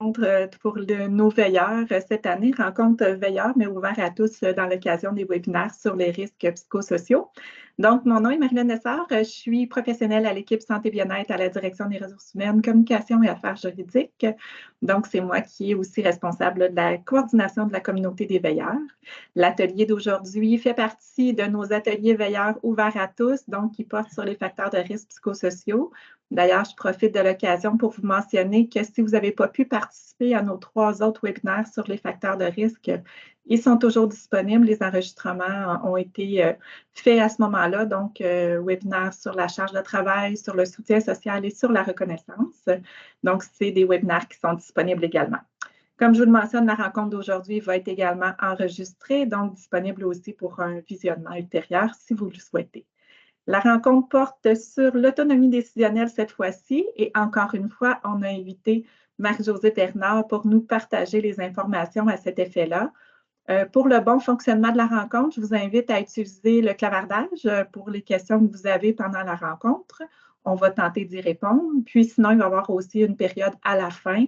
rencontre pour nos veilleurs cette année, rencontre veilleurs, mais ouvert à tous dans l'occasion des webinaires sur les risques psychosociaux. Donc, mon nom est Marilyn Nessard, je suis professionnelle à l'équipe Santé Bien-être à la Direction des ressources humaines, communication et affaires juridiques. Donc, c'est moi qui est aussi responsable de la coordination de la communauté des veilleurs. L'atelier d'aujourd'hui fait partie de nos ateliers veilleurs ouverts à tous, donc qui portent sur les facteurs de risques psychosociaux. D'ailleurs, je profite de l'occasion pour vous mentionner que si vous n'avez pas pu participer à nos 3 autres webinaires sur les facteurs de risque, ils sont toujours disponibles. Les enregistrements ont été faits à ce moment-là, donc webinaires sur la charge de travail, sur le soutien social et sur la reconnaissance. Donc, c'est des webinaires qui sont disponibles également. Comme je vous le mentionne, la rencontre d'aujourd'hui va être également enregistrée, donc disponible aussi pour un visionnement ultérieur si vous le souhaitez. La rencontre porte sur l'autonomie décisionnelle cette fois-ci et encore une fois, on a invité Marie-Josée Bernard pour nous partager les informations à cet effet-là. Pour le bon fonctionnement de la rencontre, je vous invite à utiliser le clavardage pour les questions que vous avez pendant la rencontre. On va tenter d'y répondre. Puis sinon, il va y avoir aussi une période à la fin,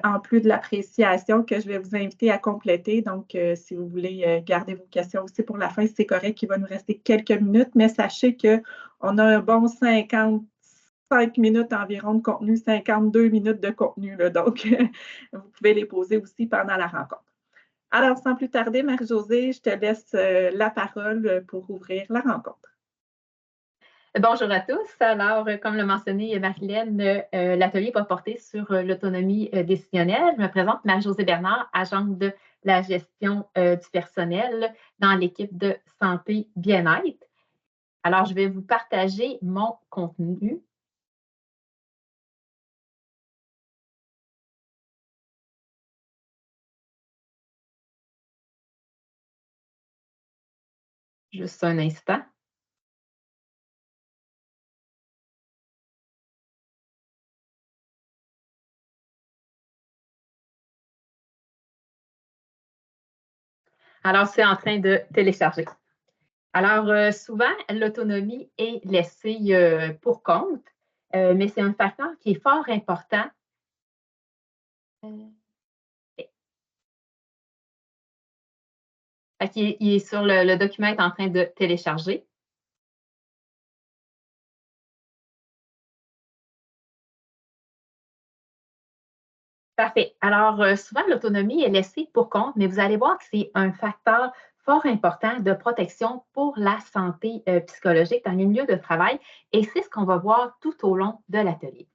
en plus de l'appréciation que je vais vous inviter à compléter. Donc, si vous voulez garder vos questions aussi pour la fin, c'est correct, il va nous rester quelques minutes, mais sachez qu'on a un bon 55 minutes environ de contenu, 52 minutes de contenu. Là, donc, vous pouvez les poser aussi pendant la rencontre. Alors, sans plus tarder, Marie-Josée, je te laisse la parole pour ouvrir la rencontre. Bonjour à tous. Alors, comme l'a mentionné Marilyn, l'atelier va porter sur l'autonomie décisionnelle. Je me présente Marie-Josée Bernard, agente de la gestion du personnel dans l'équipe de santé bien-être. Alors, je vais vous partager mon contenu. Juste un instant. Alors, c'est en train de télécharger. Alors, souvent, l'autonomie est laissée pour compte, mais c'est un facteur qui est fort important. Il est sur le document est en train de télécharger. Parfait. Alors, souvent, l'autonomie est laissée pour compte, mais vous allez voir que c'est un facteur fort important de protection pour la santé psychologique dans les milieux de travail et c'est ce qu'on va voir tout au long de l'atelier.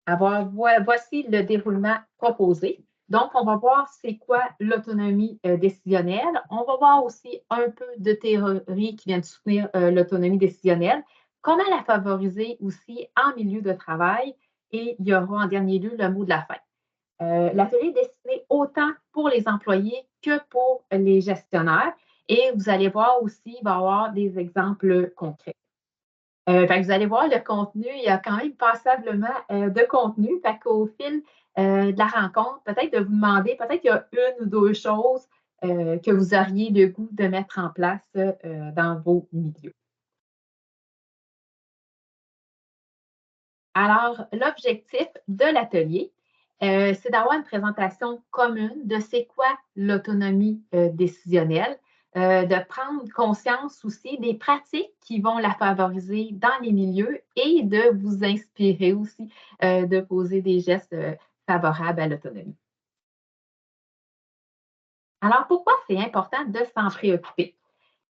Alors, voici le déroulement proposé. Donc, on va voir c'est quoi l'autonomie décisionnelle. On va voir aussi un peu de théorie qui vient de soutenir l'autonomie décisionnelle, comment la favoriser aussi en milieu de travail et il y aura en dernier lieu le mot de la fin. L'atelier est destiné autant pour les employés que pour les gestionnaires et vous allez voir aussi, il va y avoir des exemples concrets. Vous allez voir le contenu, il y a quand même passablement de contenu. Fait qu'au fil de la rencontre, peut-être de vous demander, peut-être qu'il y a une ou deux choses que vous auriez le goût de mettre en place dans vos milieux. Alors, l'objectif de l'atelier, c'est d'avoir une présentation commune de c'est quoi l'autonomie décisionnelle, de prendre conscience aussi des pratiques qui vont la favoriser dans les milieux et de vous inspirer aussi de poser des gestes favorables à l'autonomie. Alors, pourquoi c'est important de s'en préoccuper?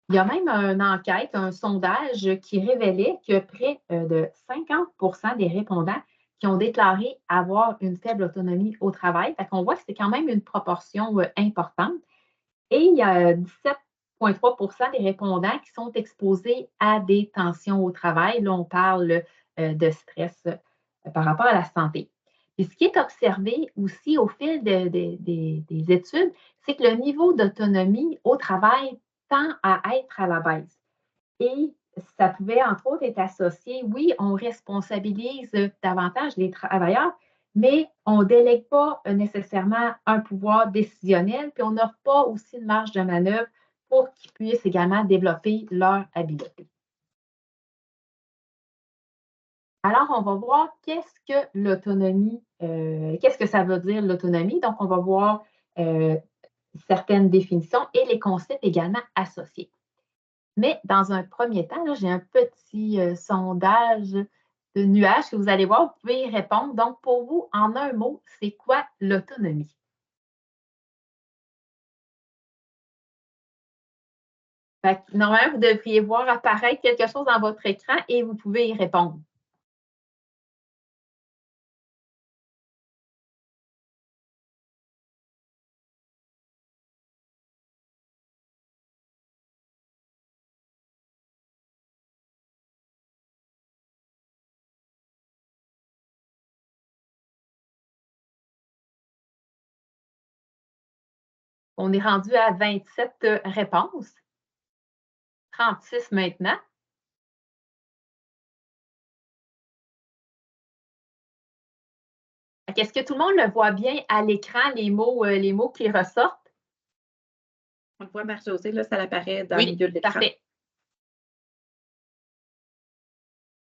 Il y a même une enquête, un sondage qui révélait que près de 50 des répondants qui ont déclaré avoir une faible autonomie au travail. Fait qu'on voit que c'est quand même une proportion importante. Et il y a 17,3 des répondants qui sont exposés à des tensions au travail. Là, on parle de stress par rapport à la santé. Et ce qui est observé aussi au fil des études, c'est que le niveau d'autonomie au travail tend à être à la baisse. Et ça pouvait, entre autres, être associé, oui, on responsabilise davantage les travailleurs, mais on ne délègue pas nécessairement un pouvoir décisionnel, puis on n'offre pas aussi une marge de manœuvre pour qu'ils puissent également développer leur habileté. Alors, on va voir qu'est-ce que l'autonomie, qu'est-ce que ça veut dire l'autonomie. Donc, on va voir certaines définitions et les concepts également associés. Mais dans un premier temps, là, j'ai un petit sondage de nuages que vous allez voir, vous pouvez y répondre. Donc, pour vous, en un mot, c'est quoi l'autonomie? Normalement, vous devriez voir apparaître quelque chose dans votre écran et vous pouvez y répondre. On est rendu à 27 réponses, 36 maintenant. Est-ce que tout le monde le voit bien à l'écran, les mots qui ressortent? On le voit, Marie-Josée, là, ça apparaît dans le Oui, milieu de l'écran. parfait.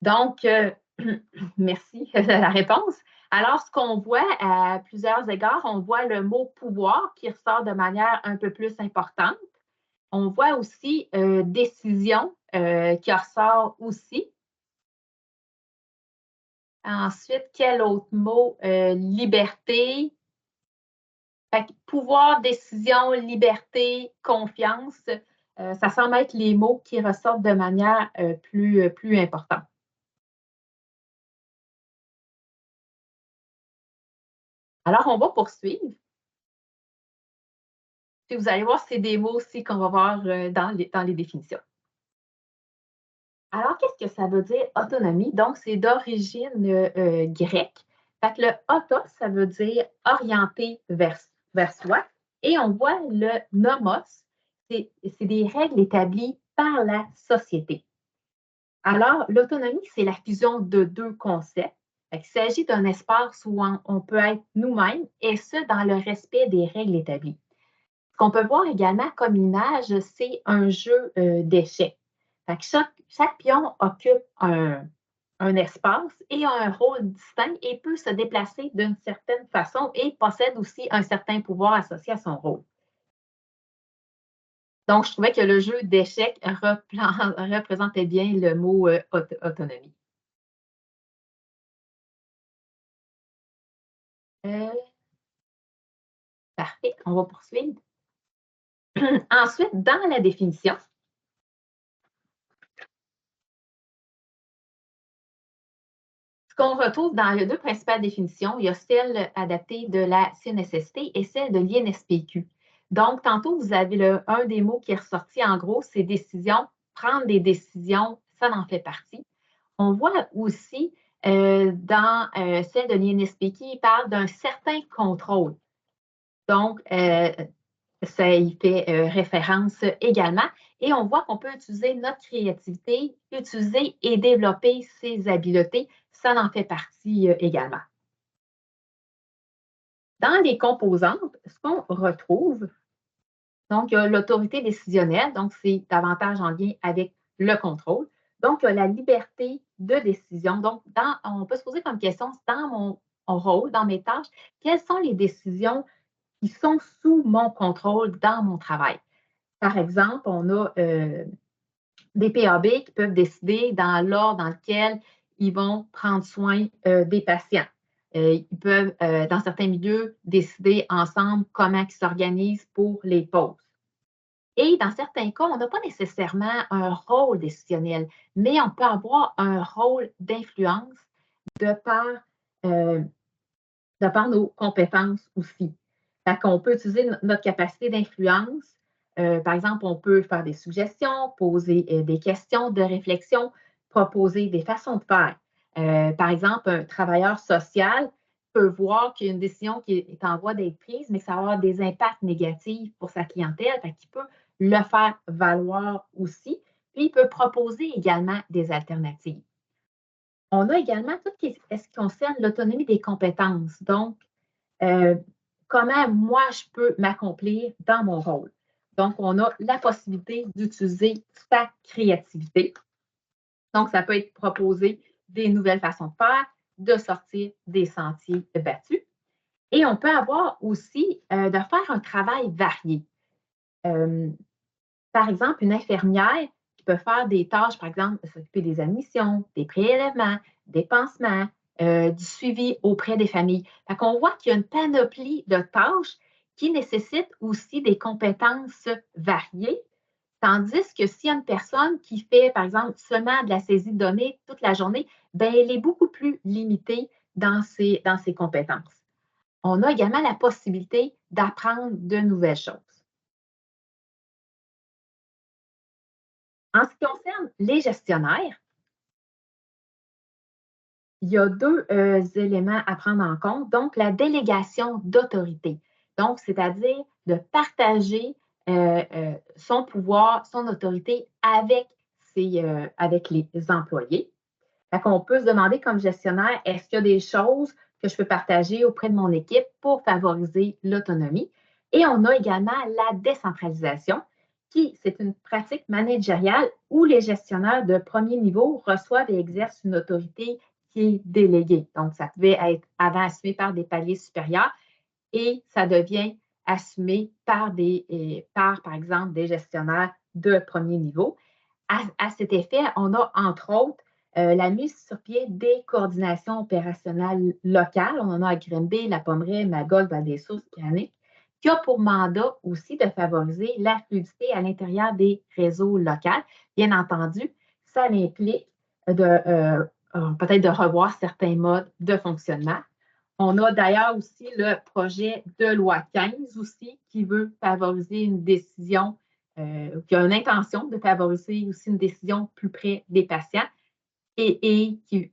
Donc, merci de la réponse. Alors, ce qu'on voit à plusieurs égards, on voit le mot pouvoir qui ressort de manière un peu plus importante. On voit aussi décision qui ressort aussi. Ensuite, quel autre mot? Liberté. Fait que pouvoir, décision, liberté, confiance, ça semble être les mots qui ressortent de manière plus importante. Alors, on va poursuivre. Puis vous allez voir, c'est des mots aussi qu'on va voir dans les définitions. Alors, qu'est-ce que ça veut dire autonomie? Donc, c'est d'origine grecque. Fait que le autos, ça veut dire orienté vers soi. Et on voit le nomos, c'est des règles établies par la société. Alors, l'autonomie, c'est la fusion de deux concepts. Il s'agit d'un espace où on peut être nous-mêmes et ce, dans le respect des règles établies. Ce qu'on peut voir également comme image, c'est un jeu d'échecs. Chaque pion occupe un espace et a un rôle distinct et peut se déplacer d'une certaine façon et possède aussi un certain pouvoir associé à son rôle. Donc, je trouvais que le jeu d'échecs représentait bien le mot autonomie. Euh, Parfait, on va poursuivre. Ensuite, dans la définition, ce qu'on retrouve dans les deux principales définitions, il y a celle adaptée de la CNSST et celle de l'INSPQ. Donc, tantôt, vous avez un des mots qui est ressorti, en gros, c'est décision. Prendre des décisions, ça en fait partie. On voit aussi dans celle de l'INSPQ, il parle d'un certain contrôle. Donc, ça y fait référence également. Et on voit qu'on peut utiliser notre créativité, utiliser et développer ses habiletés. Ça en fait partie également. Dans les composantes, ce qu'on retrouve, donc, il y a l'autorité décisionnelle, donc c'est davantage en lien avec le contrôle. Donc, il y a la liberté de décision. Donc, on peut se poser comme question, dans mon rôle, dans mes tâches, quelles sont les décisions qui sont sous mon contrôle dans mon travail? Par exemple, on a des PAB qui peuvent décider dans l'ordre dans lequel ils vont prendre soin des patients. Ils peuvent, dans certains milieux, décider ensemble comment ils s'organisent pour les pauses. Et dans certains cas, on n'a pas nécessairement un rôle décisionnel, mais on peut avoir un rôle d'influence de par, euh, de par nos compétences aussi. Fait qu'on peut utiliser notre capacité d'influence. Par exemple, on peut faire des suggestions, poser des questions de réflexion, proposer des façons de faire. Par exemple, un travailleur social peut voir qu'il y a une décision qui est en voie d'être prise, mais que ça va avoir des impacts négatifs pour sa clientèle. Fait qu'il peut le faire valoir aussi. Puis, il peut proposer également des alternatives. On a également tout ce qui concerne l'autonomie des compétences. Donc, comment moi, je peux m'accomplir dans mon rôle. Donc, on a la possibilité d'utiliser sa créativité. Donc, ça peut être proposé des nouvelles façons de faire, de sortir des sentiers battus. Et on peut avoir aussi de faire un travail varié. Par exemple, une infirmière qui peut faire des tâches, par exemple, s'occuper des admissions, des prélèvements, des pansements, du suivi auprès des familles. Fait qu'on voit qu'il y a une panoplie de tâches qui nécessitent aussi des compétences variées, tandis que s'il y a une personne qui fait, par exemple, seulement de la saisie de données toute la journée, bien, elle est beaucoup plus limitée dans ses compétences. On a également la possibilité d'apprendre de nouvelles choses. En ce qui concerne les gestionnaires, il y a deux éléments à prendre en compte. Donc, la délégation d'autorité. Donc, c'est-à-dire de partager son pouvoir, son autorité avec les employés. Fait qu'on peut se demander comme gestionnaire, est-ce qu'il y a des choses que je peux partager auprès de mon équipe pour favoriser l'autonomie? Et on a également la décentralisation, qui, c'est une pratique managériale où les gestionnaires de premier niveau reçoivent et exercent une autorité qui est déléguée. Donc, ça devait être avant assumé par des paliers supérieurs et ça devient assumé par exemple, des gestionnaires de premier niveau. À cet effet, on a entre autres la mise sur pied des coordinations opérationnelles locales. On en a à Grimby, La Pommeraye, Magog, Val-des-Sources, Canic, qui a pour mandat aussi de favoriser la fluidité à l'intérieur des réseaux locaux. Bien entendu, ça implique peut-être de revoir certains modes de fonctionnement. On a d'ailleurs aussi le projet de loi 15 aussi qui veut favoriser une décision, qui a une intention de favoriser aussi une décision plus près des patients et qui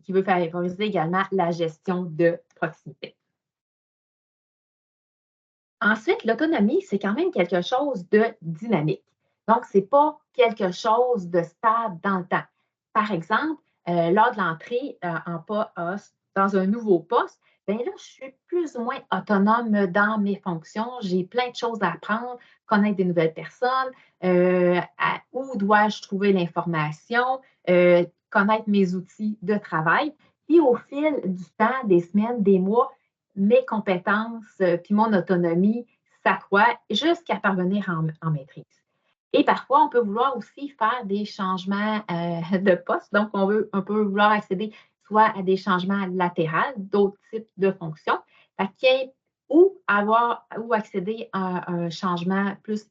veut favoriser également la gestion de proximité. Ensuite, l'autonomie, c'est quand même quelque chose de dynamique. Donc, ce n'est pas quelque chose de stable dans le temps. Par exemple, lors de l'entrée dans un nouveau poste, bien là, je suis plus ou moins autonome dans mes fonctions. J'ai plein de choses à apprendre, connaître des nouvelles personnes, où dois-je trouver l'information, connaître mes outils de travail. Puis au fil du temps, des semaines, des mois, mes compétences puis mon autonomie s'accroît jusqu'à parvenir en maîtrise. Et parfois, on peut vouloir aussi faire des changements de poste. Donc, on peut vouloir accéder soit à des changements latéraux, d'autres types de fonctions, ou accéder à un changement plus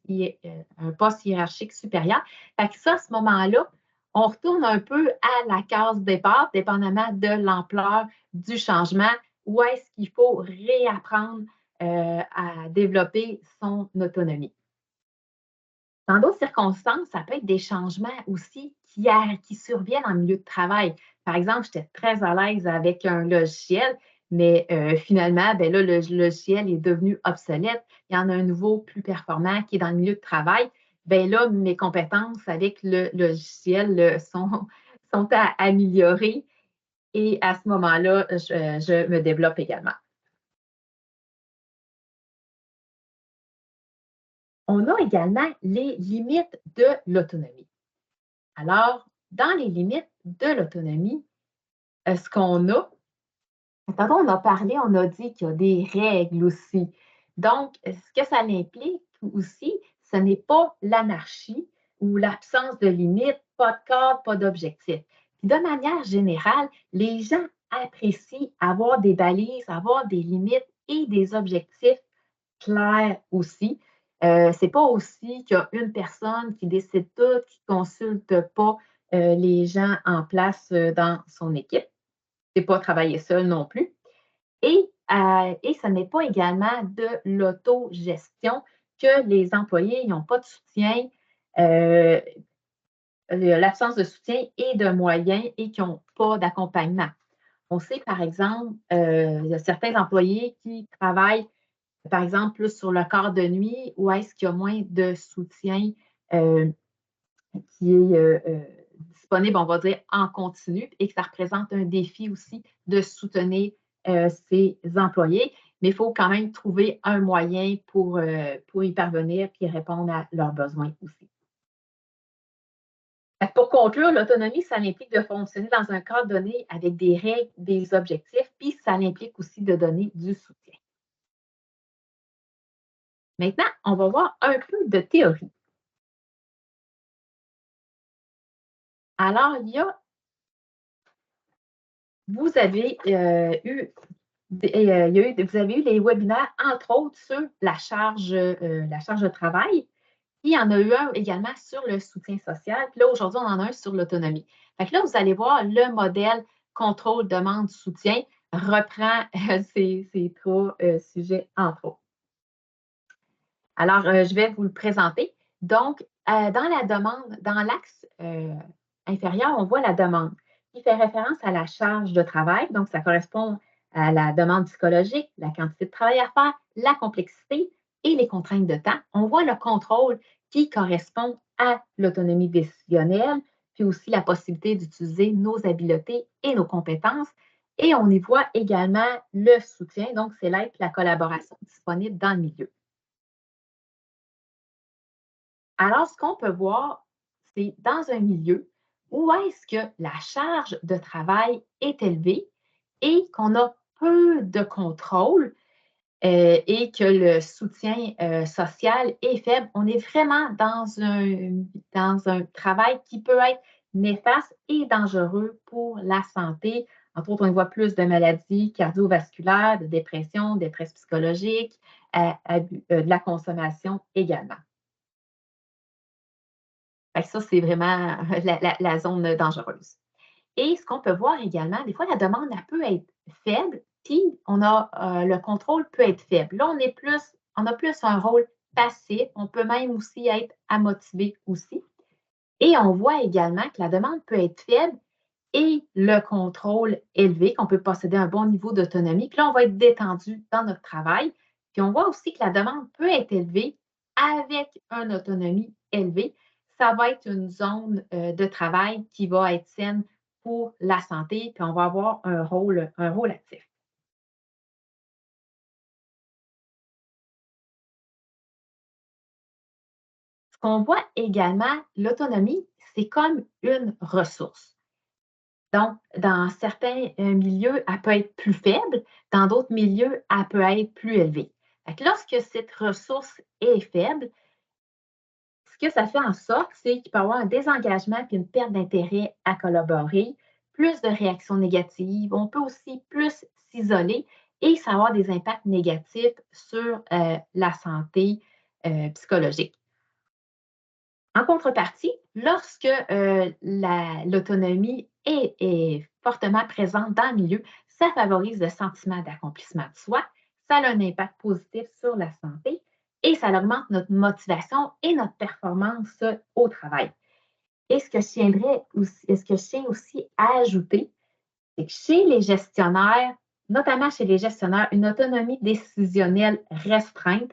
un poste hiérarchique supérieur. Fait que ça, à ce moment-là, on retourne un peu à la case départ, dépendamment de l'ampleur du changement, où est-ce qu'il faut réapprendre à développer son autonomie. Dans d'autres circonstances, ça peut être des changements aussi qui surviennent en milieu de travail. Par exemple, j'étais très à l'aise avec un logiciel, mais finalement, ben là, le logiciel est devenu obsolète. Il y en a un nouveau plus performant qui est dans le milieu de travail. Bien là, mes compétences avec le logiciel sont à améliorer et à ce moment-là, je me développe également. On a également les limites de l'autonomie. Alors, dans les limites de l'autonomie, ce qu'on a, tantôt on a parlé, on a dit qu'il y a des règles aussi. Donc, ce que ça implique aussi, ce n'est pas l'anarchie ou l'absence de limites, pas de cadre, pas d'objectif. De manière générale, les gens apprécient avoir des balises, avoir des limites et des objectifs clairs aussi. Ce n'est pas aussi qu'il y a une personne qui décide tout, qui ne consulte pas les gens en place dans son équipe. Ce n'est pas travailler seul non plus. Et ce n'est pas également de l'autogestion que les employés n'ont pas de soutien, l'absence de soutien et de moyens et qui n'ont pas d'accompagnement. On sait, par exemple, il y a certains employés qui travaillent par exemple, plus sur le quart de nuit, où est-ce qu'il y a moins de soutien qui est disponible, on va dire, en continu, et que ça représente un défi aussi de soutenir ces employés. Mais il faut quand même trouver un moyen pour y parvenir et répondre à leurs besoins aussi. Pour conclure, l'autonomie, ça implique de fonctionner dans un cadre donné avec des règles, des objectifs, puis ça implique aussi de donner du soutien. Maintenant, on va voir un peu de théorie. Alors, vous avez eu vous avez eu les webinaires, entre autres, sur la charge de travail. Puis, il y en a eu un également sur le soutien social. Puis là, aujourd'hui, on en a un sur l'autonomie. Fait que là, vous allez voir le modèle contrôle, demande, soutien reprend ces trois sujets, entre autres. Alors, je vais vous le présenter. Donc, dans la demande, dans l'axe inférieur, on voit la demande qui fait référence à la charge de travail. Donc, ça correspond à la demande psychologique, la quantité de travail à faire, la complexité et les contraintes de temps. On voit le contrôle qui correspond à l'autonomie décisionnelle, puis aussi la possibilité d'utiliser nos habiletés et nos compétences. Et on y voit également le soutien, donc c'est l'aide et la collaboration disponible dans le milieu. Alors, ce qu'on peut voir, c'est dans un milieu où est-ce que la charge de travail est élevée et qu'on a peu de contrôle et que le soutien social est faible. On est vraiment dans un travail qui peut être néfaste et dangereux pour la santé. Entre autres, on voit plus de maladies cardiovasculaires, de dépression, détresse psychologique, de la consommation également. Ça, c'est vraiment la zone dangereuse. Et ce qu'on peut voir également, des fois, la demande elle peut être faible, puis le contrôle peut être faible. Là, on a plus un rôle passif. On peut même aussi être amotivé aussi. Et on voit également que la demande peut être faible et le contrôle élevé, qu'on peut posséder un bon niveau d'autonomie. Puis là, on va être détendu dans notre travail. Puis on voit aussi que la demande peut être élevée avec une autonomie élevée. Ça va être une zone de travail qui va être saine pour la santé, puis on va avoir un rôle actif. Ce qu'on voit également, l'autonomie, c'est comme une ressource. Donc, dans certains milieux, elle peut être plus faible, dans d'autres milieux, elle peut être plus élevée. Fait que lorsque cette ressource est faible, ce que ça fait en sorte, c'est qu'il peut y avoir un désengagement et une perte d'intérêt à collaborer, plus de réactions négatives. On peut aussi plus s'isoler et ça va avoir des impacts négatifs sur la santé psychologique. En contrepartie, lorsque l'autonomie est fortement présente dans le milieu, ça favorise le sentiment d'accomplissement de soi, ça a un impact positif sur la santé et ça augmente notre motivation et notre performance au travail. Et ce que je tiens aussi à ajouter, c'est que chez les gestionnaires, notamment chez les gestionnaires, une autonomie décisionnelle restreinte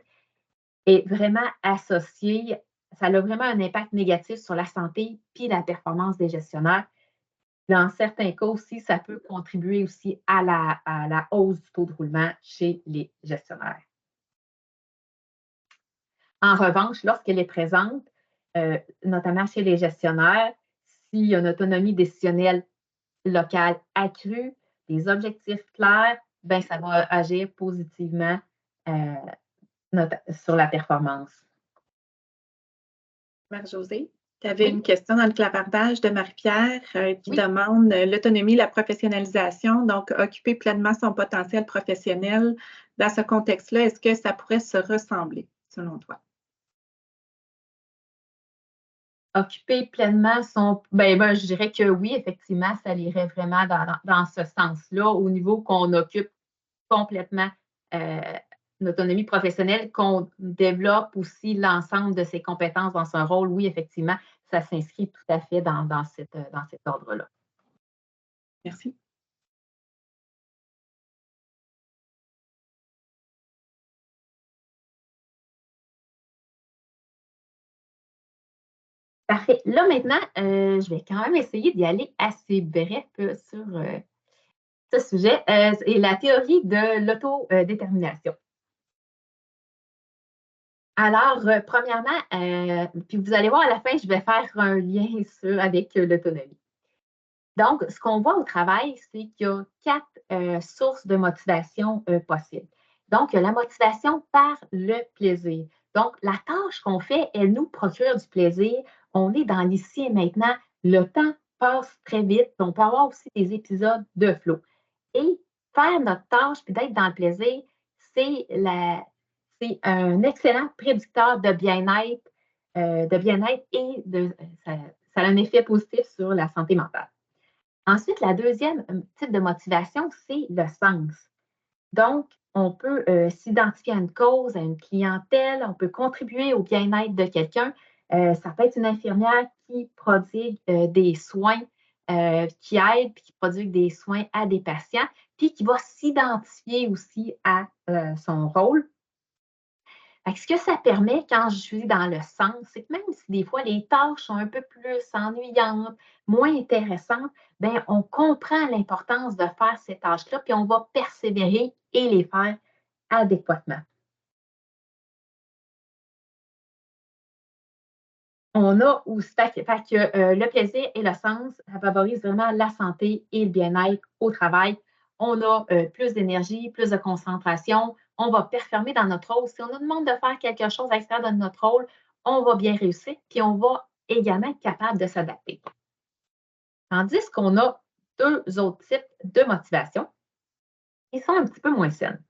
est vraiment associée, ça a vraiment un impact négatif sur la santé puis la performance des gestionnaires. Dans certains cas aussi, ça peut contribuer aussi à la hausse du taux de roulement chez les gestionnaires. En revanche, lorsqu'elle est présente, notamment chez les gestionnaires, s'il y a une autonomie décisionnelle locale accrue, des objectifs clairs, ben, ça va agir positivement sur la performance. Marie-Josée, tu avais Oui. une question dans le clavardage de Marie-Pierre qui Oui. demande l'autonomie, la professionnalisation, donc occuper pleinement son potentiel professionnel. Dans ce contexte-là, est-ce que ça pourrait se ressembler, selon toi? Occuper pleinement son. Je dirais que oui, effectivement, ça irait vraiment dans ce sens-là, au niveau qu'on occupe complètement une autonomie professionnelle, qu'on développe aussi l'ensemble de ses compétences dans son rôle. Oui, effectivement, ça s'inscrit tout à fait dans cet ordre-là. Merci. Parfait. Là, maintenant, je vais quand même essayer d'y aller assez bref sur ce sujet et la théorie de l'autodétermination. Alors, premièrement, puis vous allez voir à la fin, je vais faire un lien avec l'autonomie. Donc, ce qu'on voit au travail, c'est qu'il y a 4 sources de motivation possibles. Donc, il y a la motivation par le plaisir. Donc, la tâche qu'on fait, elle nous procure du plaisir. On est dans l'ici et maintenant. Le temps passe très vite. On peut avoir aussi des épisodes de flow. Et faire notre tâche puis d'être dans le plaisir, c'est un excellent prédicteur de bien-être et ça a un effet positif sur la santé mentale. Ensuite, la deuxième type de motivation, c'est le sens. Donc, on peut s'identifier à une cause, à une clientèle, on peut contribuer au bien-être de quelqu'un. Ça peut être une infirmière qui prodigue des soins, qui aide, puis qui prodigue des soins à des patients, puis qui va s'identifier aussi à son rôle. Ce que ça permet quand je suis dans le sens, c'est que même si des fois les tâches sont un peu plus ennuyantes, moins intéressantes, bien, on comprend l'importance de faire ces tâches-là, puis on va persévérer et les faire adéquatement. On a aussi, le plaisir et le sens, ça favorise vraiment la santé et le bien-être au travail. On a plus d'énergie, plus de concentration, on va performer dans notre rôle. Si on nous demande de faire quelque chose à l'extérieur de notre rôle, on va bien réussir, puis on va également être capable de s'adapter. Tandis qu'on a 2 autres types de motivation qui sont un petit peu moins saines.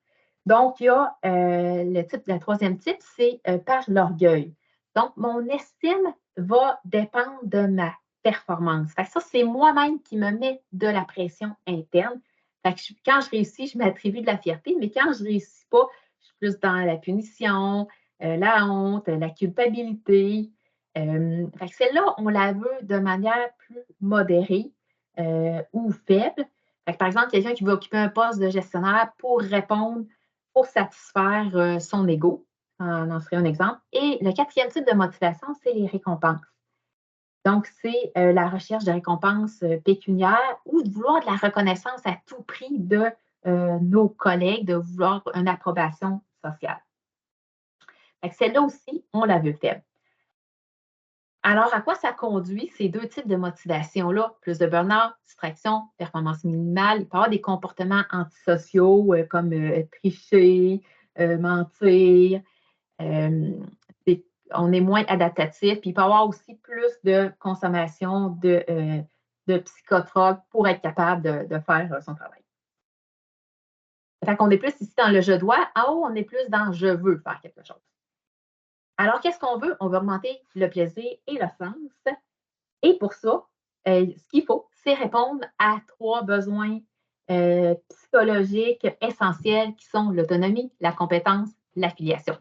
Donc, il y a le troisième type, c'est par l'orgueil. Donc, mon estime va dépendre de ma performance. Ça, c'est moi-même qui me mets de la pression interne. Quand je réussis, je m'attribue de la fierté, mais quand je ne réussis pas, je suis plus dans la punition, la honte, la culpabilité. Celle-là, on la veut de manière plus modérée ou faible. Par exemple, quelqu'un qui veut occuper un poste de gestionnaire pour satisfaire son ego. On en serait un exemple. Et le 4e type de motivation, c'est les récompenses. Donc, c'est la recherche de récompenses pécuniaires ou de vouloir de la reconnaissance à tout prix de nos collègues, de vouloir une approbation sociale. Celle-là aussi, on la veut faible. Alors, à quoi ça conduit ces 2 types de motivation-là? Plus de burn-out, distraction, performance minimale. Il peut y avoir des comportements antisociaux comme tricher, mentir. On est moins adaptatif. Puis il peut y avoir aussi plus de consommation de psychotropes pour être capable de faire son travail. Fait qu'on est plus ici dans le je dois. En haut, on est plus dans je veux faire quelque chose. Alors, qu'est-ce qu'on veut? On veut augmenter le plaisir et le sens. Et pour ça, ce qu'il faut, c'est répondre à 3 besoins psychologiques essentiels qui sont l'autonomie, la compétence, l'affiliation.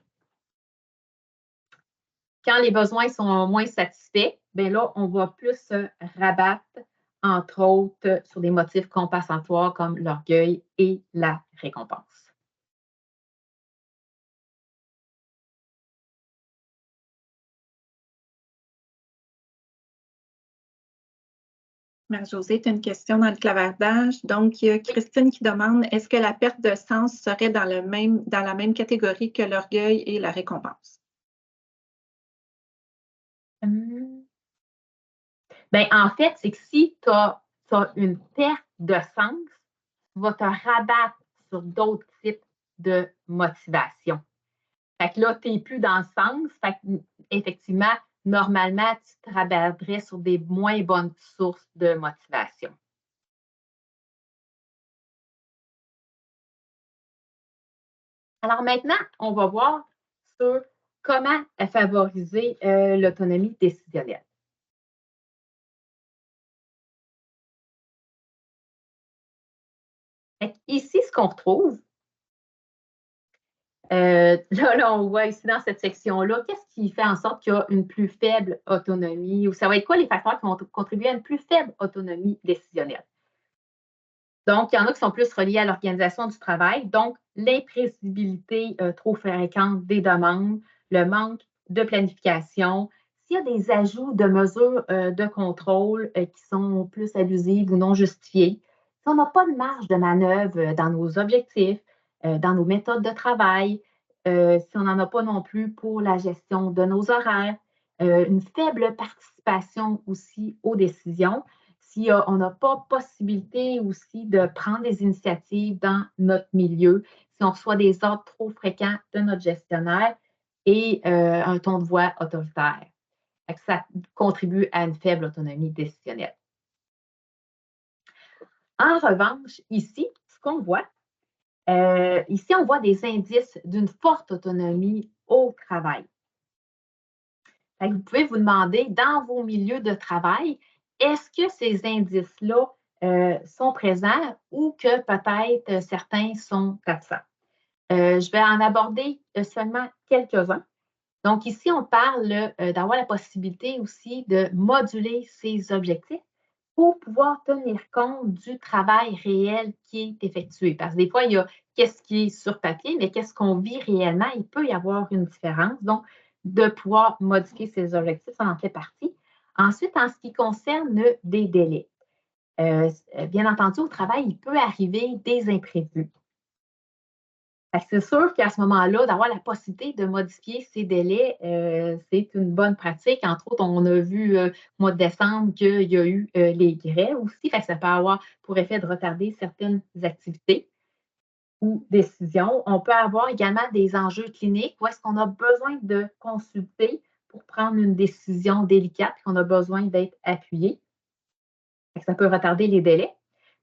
Quand les besoins sont moins satisfaits, bien là, on va plus se rabattre, entre autres, sur des motifs compensatoires comme l'orgueil et la récompense. Marie-Josée, tu as une question dans le clavardage. Donc, il y a Christine qui demande, est-ce que la perte de sens serait dans la même catégorie que l'orgueil et la récompense? Bien, en fait, c'est que si tu as une perte de sens, tu vas te rabattre sur d'autres types de motivation. Fait que là, tu n'es plus dans le sens. Fait que, effectivement, normalement, tu te rabattrais sur des moins bonnes sources de motivation. Alors maintenant, on va voir sur comment favoriser l'autonomie décisionnelle. Ici, ce qu'on retrouve, là, on voit ici dans cette section-là, qu'est-ce qui fait en sorte qu'il y a une plus faible autonomie ou ça va être quoi les facteurs qui vont contribuer à une plus faible autonomie décisionnelle? Donc, il y en a qui sont plus reliés à l'organisation du travail, donc l'imprévisibilité trop fréquente des demandes, le manque de planification, s'il y a des ajouts de mesures de contrôle qui sont plus abusives ou non justifiées, si on n'a pas de marge de manœuvre dans nos objectifs, dans nos méthodes de travail, si on n'en a pas non plus pour la gestion de nos horaires, une faible participation aussi aux décisions, si on n'a pas possibilité aussi de prendre des initiatives dans notre milieu, si on reçoit des ordres trop fréquents de notre gestionnaire et un ton de voix autoritaire. Ça contribue à une faible autonomie décisionnelle. En revanche, ici, ce qu'on voit, ici, on voit des indices d'une forte autonomie au travail. Vous pouvez vous demander, dans vos milieux de travail, est-ce que ces indices-là sont présents ou que peut-être certains sont absents? Je vais en aborder seulement quelques-uns. Donc, ici, on parle d'avoir la possibilité aussi de moduler ses objectifs pour pouvoir tenir compte du travail réel qui est effectué. Parce que des fois, il y a qu'est-ce qui est sur papier, mais qu'est-ce qu'on vit réellement, il peut y avoir une différence. Donc, de pouvoir modifier ses objectifs, ça en fait partie. Ensuite, en ce qui concerne des délais, bien entendu, au travail, il peut arriver des imprévus. C'est sûr qu'à ce moment-là, d'avoir la possibilité de modifier ces délais, c'est une bonne pratique. Entre autres, on a vu au mois de décembre qu'il y a eu les grèves aussi. Ça peut avoir pour effet de retarder certaines activités ou décisions. On peut avoir également des enjeux cliniques où est-ce qu'on a besoin de consulter pour prendre une décision délicate, qu'on a besoin d'être appuyé. Ça peut retarder les délais.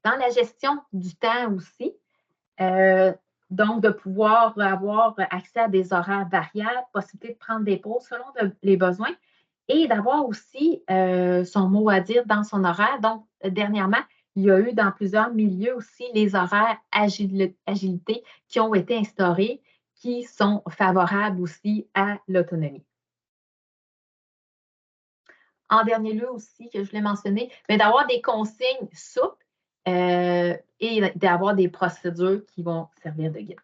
Dans la gestion du temps aussi, donc, de pouvoir avoir accès à des horaires variables, possibilité de prendre des pauses selon les besoins et d'avoir aussi son mot à dire dans son horaire. Donc, dernièrement, il y a eu dans plusieurs milieux aussi les horaires agilité qui ont été instaurés, qui sont favorables aussi à l'autonomie. En dernier lieu aussi, que je voulais mentionner, d'avoir des consignes souples et d'avoir des procédures qui vont servir de guide.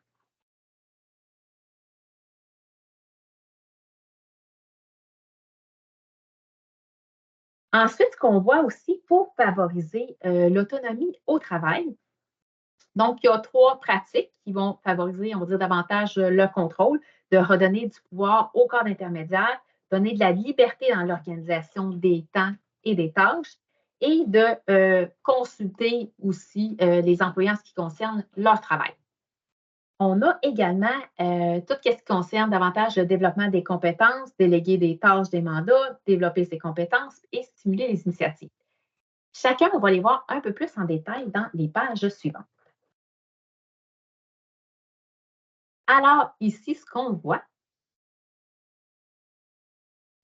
Ensuite, ce qu'on voit aussi pour favoriser l'autonomie au travail, donc il y a 3 pratiques qui vont favoriser, on va dire, davantage le contrôle, de redonner du pouvoir au corps intermédiaire, donner de la liberté dans l'organisation des temps et des tâches et de consulter aussi les employés en ce qui concerne leur travail. On a également tout ce qui concerne davantage le développement des compétences, déléguer des tâches, des mandats, développer ses compétences et stimuler les initiatives. Chacun, on va les voir un peu plus en détail dans les pages suivantes. Alors, ici, ce qu'on voit,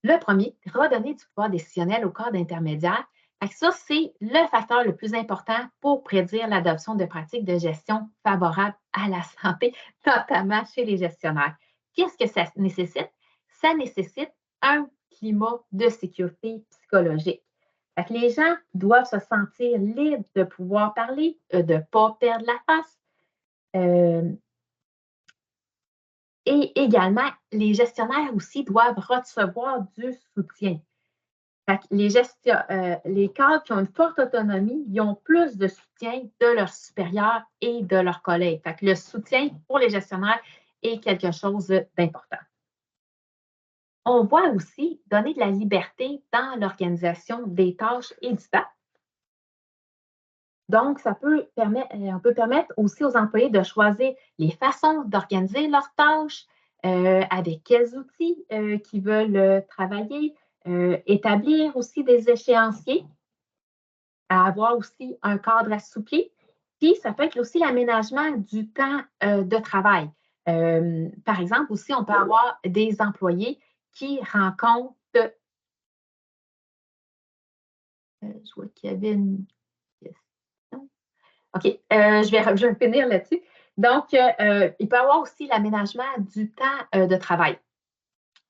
le premier, redonner du pouvoir décisionnel au corps intermédiaire. Ça, c'est le facteur le plus important pour prédire l'adoption de pratiques de gestion favorables à la santé, notamment chez les gestionnaires. Qu'est-ce que ça nécessite? Ça nécessite un climat de sécurité psychologique. Les gens doivent se sentir libres de pouvoir parler, de ne pas perdre la face. Et également, les gestionnaires aussi doivent recevoir du soutien. Les cadres qui ont une forte autonomie, ils ont plus de soutien de leurs supérieurs et de leurs collègues. Le soutien pour les gestionnaires est quelque chose d'important. On voit aussi donner de la liberté dans l'organisation des tâches et du temps. Donc, on peut permettre aussi aux employés de choisir les façons d'organiser leurs tâches, avec quels outils qu'ils veulent travailler, établir aussi des échéanciers, à avoir aussi un cadre assoupli. Puis, ça peut être aussi l'aménagement du temps de travail. Par exemple, aussi, on peut avoir des employés qui rencontrent. Je vois qu'il y avait une question. OK, je vais finir là-dessus. Donc, il peut y avoir aussi l'aménagement du temps de travail.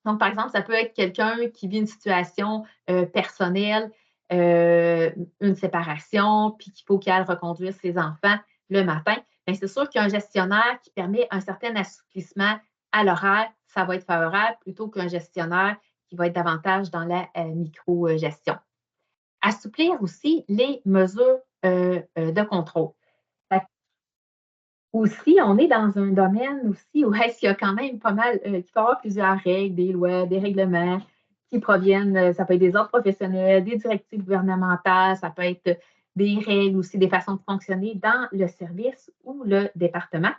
Donc, par exemple, ça peut être quelqu'un qui vit une situation personnelle, une séparation, puis qu'il faut qu'il aille reconduire ses enfants le matin. Bien, c'est sûr qu'un gestionnaire qui permet un certain assouplissement à l'horaire, ça va être favorable plutôt qu'un gestionnaire qui va être davantage dans la micro-gestion. Assouplir aussi les mesures de contrôle. Aussi, on est dans un domaine aussi où est-ce qu'il y a quand même pas mal, qu'il peut y avoir plusieurs règles, des lois, des règlements qui proviennent, ça peut être des ordres professionnels, des directives gouvernementales, ça peut être des règles aussi, des façons de fonctionner dans le service ou le département.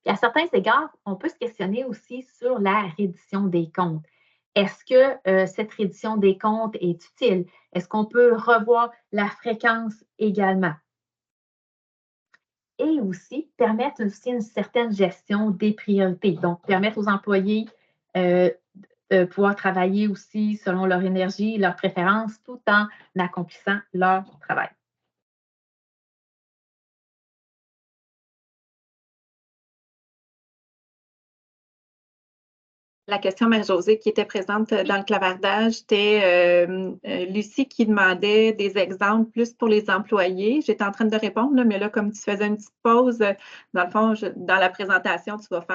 Puis à certains égards, on peut se questionner aussi sur la reddition des comptes. Est-ce que cette reddition des comptes est utile? Est-ce qu'on peut revoir la fréquence également? Et aussi permettre aussi une certaine gestion des priorités. Donc, permettre aux employés euh, de pouvoir travailler aussi selon leur énergie, leurs préférences, tout en accomplissant leur travail. La question, Marie-Josée, qui était présente dans le clavardage, c'était Lucie qui demandait des exemples plus pour les employés. J'étais en train de répondre, là, mais là, comme tu faisais une petite pause, dans le fond, dans la présentation, tu vas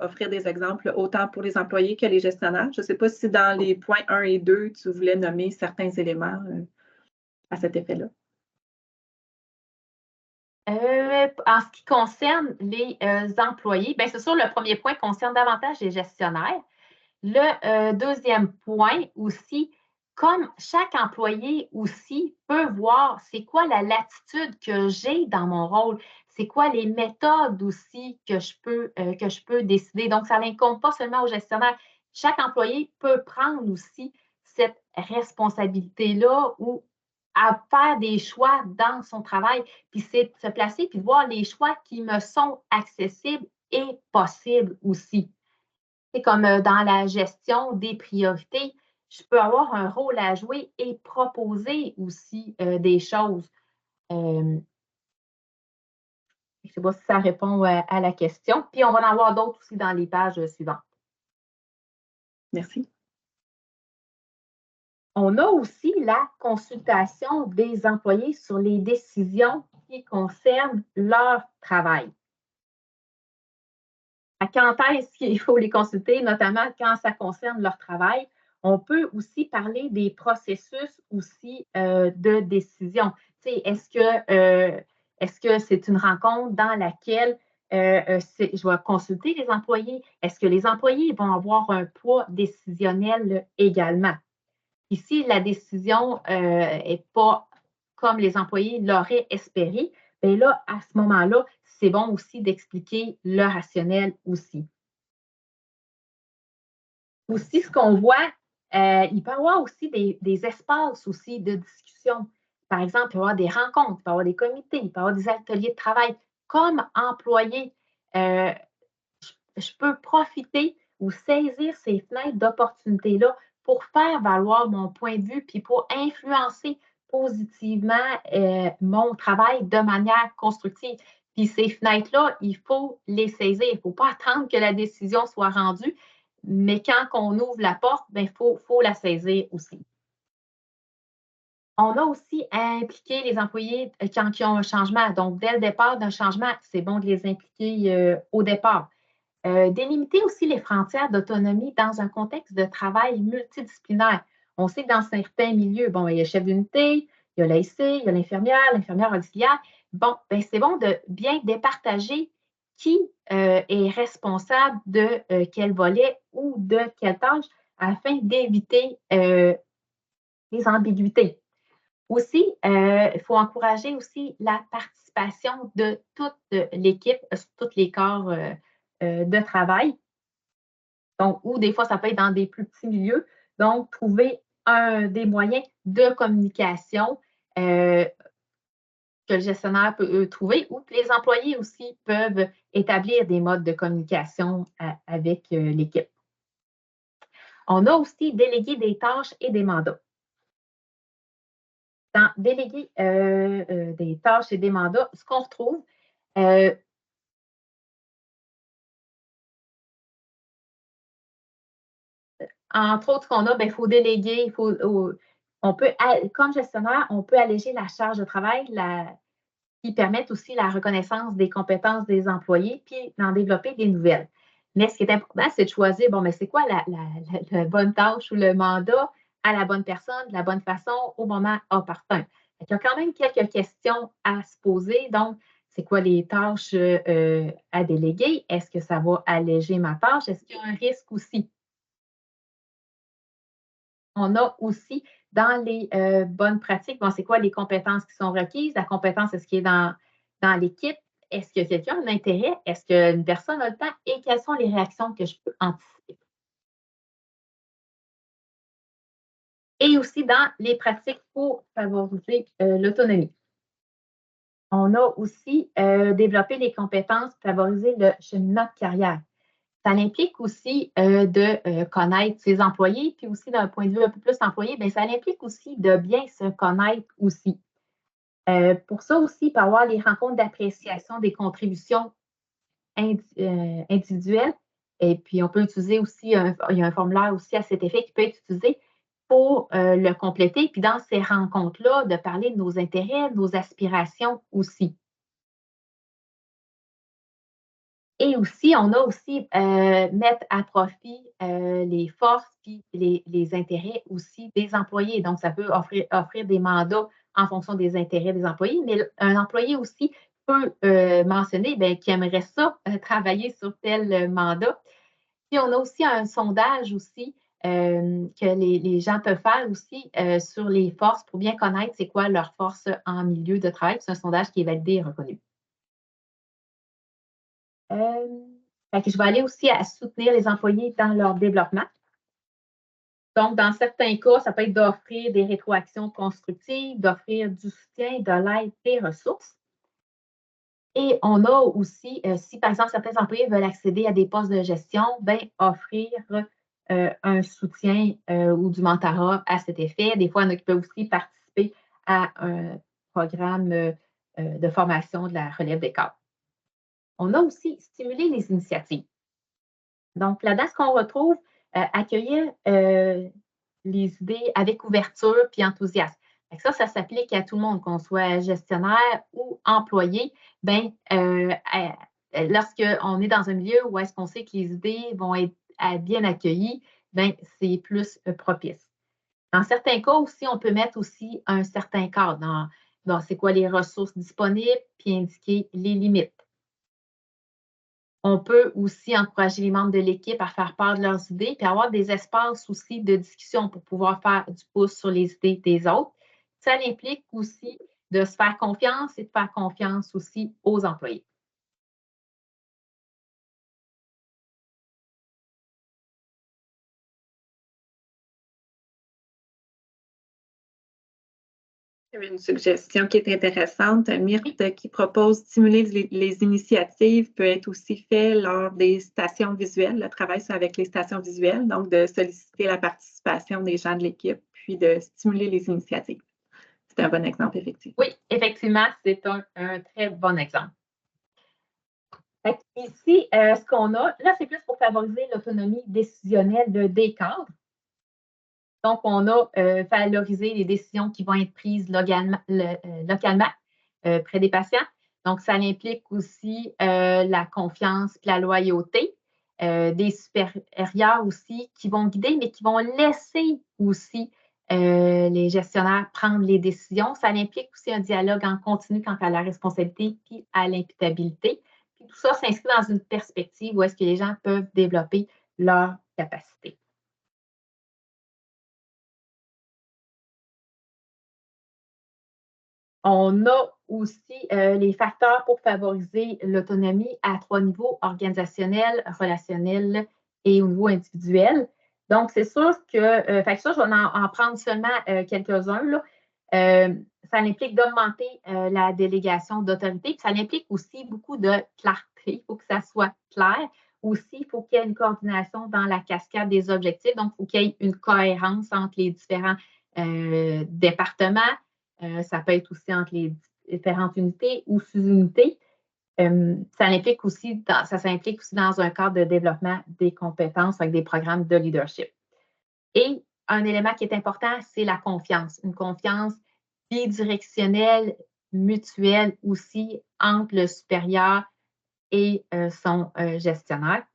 offrir des exemples autant pour les employés que les gestionnaires. Je ne sais pas si dans les points 1 et 2, tu voulais nommer certains éléments à cet effet-là. En ce qui concerne les employés, bien, c'est sûr, le premier point concerne davantage les gestionnaires. Le deuxième point aussi, comme chaque employé aussi peut voir c'est quoi la latitude que j'ai dans mon rôle, c'est quoi les méthodes aussi que je peux décider. Donc, ça n'incombe pas seulement aux gestionnaires. Chaque employé peut prendre aussi cette responsabilité-là ou à faire des choix dans son travail, puis c'est de se placer, puis de voir les choix qui me sont accessibles et possibles aussi. C'est comme dans la gestion des priorités, je peux avoir un rôle à jouer et proposer aussi des choses. Je ne sais pas si ça répond à la question. Puis on va en avoir d'autres aussi dans les pages suivantes. Merci. On a aussi la consultation des employés sur les décisions qui concernent leur travail. Quand est-ce qu'il faut les consulter, notamment quand ça concerne leur travail? On peut aussi parler des processus aussi de décision. Est-ce que c'est une rencontre dans laquelle je vais consulter les employés? Est-ce que les employés vont avoir un poids décisionnel également? Ici, la décision n'est pas comme les employés l'auraient espéré, bien là, à ce moment-là, c'est bon aussi d'expliquer le rationnel aussi. Aussi, ce qu'on voit, il peut y avoir aussi des espaces aussi de discussion. Par exemple, il peut y avoir des rencontres, il peut y avoir des comités, il peut y avoir des ateliers de travail. Comme employé, je peux profiter ou saisir ces fenêtres d'opportunités-là pour faire valoir mon point de vue, puis pour influencer positivement mon travail de manière constructive. Puis ces fenêtres-là, il faut les saisir. Il ne faut pas attendre que la décision soit rendue, mais quand on ouvre la porte, il faut la saisir aussi. On a aussi à impliquer les employés quand ils ont un changement. Donc, dès le départ d'un changement, c'est bon de les impliquer au départ. Délimiter aussi les frontières d'autonomie dans un contexte de travail multidisciplinaire. On sait que dans certains milieux, bon, il y a le chef d'unité, il y a l'AIC, il y a l'infirmière auxiliaire. Bon, ben, c'est bon de bien départager qui est responsable de quel volet ou de quelle tâche afin d'éviter les ambiguïtés. Aussi, il faut encourager aussi la participation de toute l'équipe, tous les corps de travail. Donc, ou des fois, ça peut être dans des plus petits milieux. Donc, trouver des moyens de communication que le gestionnaire peut trouver ou que les employés aussi peuvent établir des modes de communication avec l'équipe. On a aussi délégué des tâches et des mandats. Dans déléguer des tâches et des mandats, ce qu'on retrouve, entre autres, ce qu'on a, il faut déléguer, on peut, comme gestionnaire, on peut alléger la charge de travail qui permettent aussi la reconnaissance des compétences des employés, puis d'en développer des nouvelles. Mais ce qui est important, c'est de choisir, bon, mais c'est quoi la bonne tâche ou le mandat à la bonne personne, de la bonne façon, au moment opportun. Il y a quand même quelques questions à se poser. Donc, c'est quoi les tâches à déléguer? Est-ce que ça va alléger ma tâche? Est-ce qu'il y a un risque aussi? On a aussi dans les bonnes pratiques, bon, c'est quoi les compétences qui sont requises? La compétence, est-ce qu'il est dans l'équipe? Est-ce que quelqu'un a un intérêt? Est-ce qu'une personne a le temps? Et quelles sont les réactions que je peux anticiper? Et aussi dans les pratiques pour favoriser l'autonomie. On a aussi développé les compétences pour favoriser le cheminement de carrière. Ça implique aussi de connaître ses employés, puis aussi d'un point de vue un peu plus employé, bien, ça implique aussi de bien se connaître aussi. Pour ça aussi, il peut y avoir les rencontres d'appréciation des contributions individuelles. Et puis, on peut utiliser aussi, il y a un formulaire aussi à cet effet qui peut être utilisé pour le compléter. Puis, dans ces rencontres-là, de parler de nos intérêts, de nos aspirations aussi. Et aussi, on a aussi mettre à profit les forces puis les intérêts aussi des employés. Donc, ça peut offrir des mandats en fonction des intérêts des employés, mais un employé aussi peut mentionner qu'il aimerait ça, travailler sur tel mandat. Puis, on a aussi un sondage aussi que les gens peuvent faire aussi sur les forces pour bien connaître c'est quoi leur force en milieu de travail. C'est un sondage qui est validé et reconnu. Fait que je vais aller aussi à soutenir les employés dans leur développement. Donc, dans certains cas, ça peut être d'offrir des rétroactions constructives, d'offrir du soutien, de l'aide, des ressources. Et on a aussi, si par exemple certains employés veulent accéder à des postes de gestion, bien, offrir un soutien ou du mentorat à cet effet. Des fois, il y en a qui peuvent aussi participer à un programme de formation de la relève des cadres. On a aussi stimulé les initiatives. Donc, là-dedans, ce qu'on retrouve, accueillir les idées avec ouverture puis enthousiasme. Ça s'applique à tout le monde, qu'on soit gestionnaire ou employé. Bien, lorsqu'on est dans un milieu où est-ce qu'on sait que les idées vont être bien accueillies, bien, c'est plus propice. Dans certains cas aussi, on peut mettre aussi un certain cadre dans c'est quoi les ressources disponibles, puis indiquer les limites. On peut aussi encourager les membres de l'équipe à faire part de leurs idées, puis avoir des espaces aussi de discussion pour pouvoir faire du pouce sur les idées des autres. Ça implique aussi de se faire confiance et de faire confiance aussi aux employés. Une suggestion qui est intéressante, Myrthe, qui propose de stimuler les initiatives, peut être aussi fait lors des stations visuelles, le travail avec les stations visuelles, donc de solliciter la participation des gens de l'équipe, puis de stimuler les initiatives. C'est un bon exemple, effectivement. Oui, effectivement, c'est un très bon exemple. Ici, ce qu'on a, là, c'est plus pour favoriser l'autonomie décisionnelle des cadres. Donc, on a valorisé les décisions qui vont être prises localement près des patients. Donc, ça implique aussi la confiance et la loyauté. Des supérieurs aussi qui vont guider, mais qui vont laisser aussi les gestionnaires prendre les décisions. Ça implique aussi un dialogue en continu quant à la responsabilité et à l'imputabilité. Puis tout ça s'inscrit dans une perspective où est-ce que les gens peuvent développer leurs capacités. On a aussi les facteurs pour favoriser l'autonomie à 3 niveaux, organisationnel, relationnel et au niveau individuel. Donc, c'est sûr que, ça, je vais en prendre seulement quelques-uns. Ça implique d'augmenter la délégation d'autorité, puis ça implique aussi beaucoup de clarté. Il faut que ça soit clair. Aussi, il faut qu'il y ait une coordination dans la cascade des objectifs. Donc, il faut qu'il y ait une cohérence entre les différents départements. Ça peut être aussi entre les différentes unités ou sous-unités. Ça s'implique aussi dans un cadre de développement des compétences avec des programmes de leadership. Et un élément qui est important, c'est la confiance. Une confiance bidirectionnelle, mutuelle aussi entre le supérieur et son gestionnaire.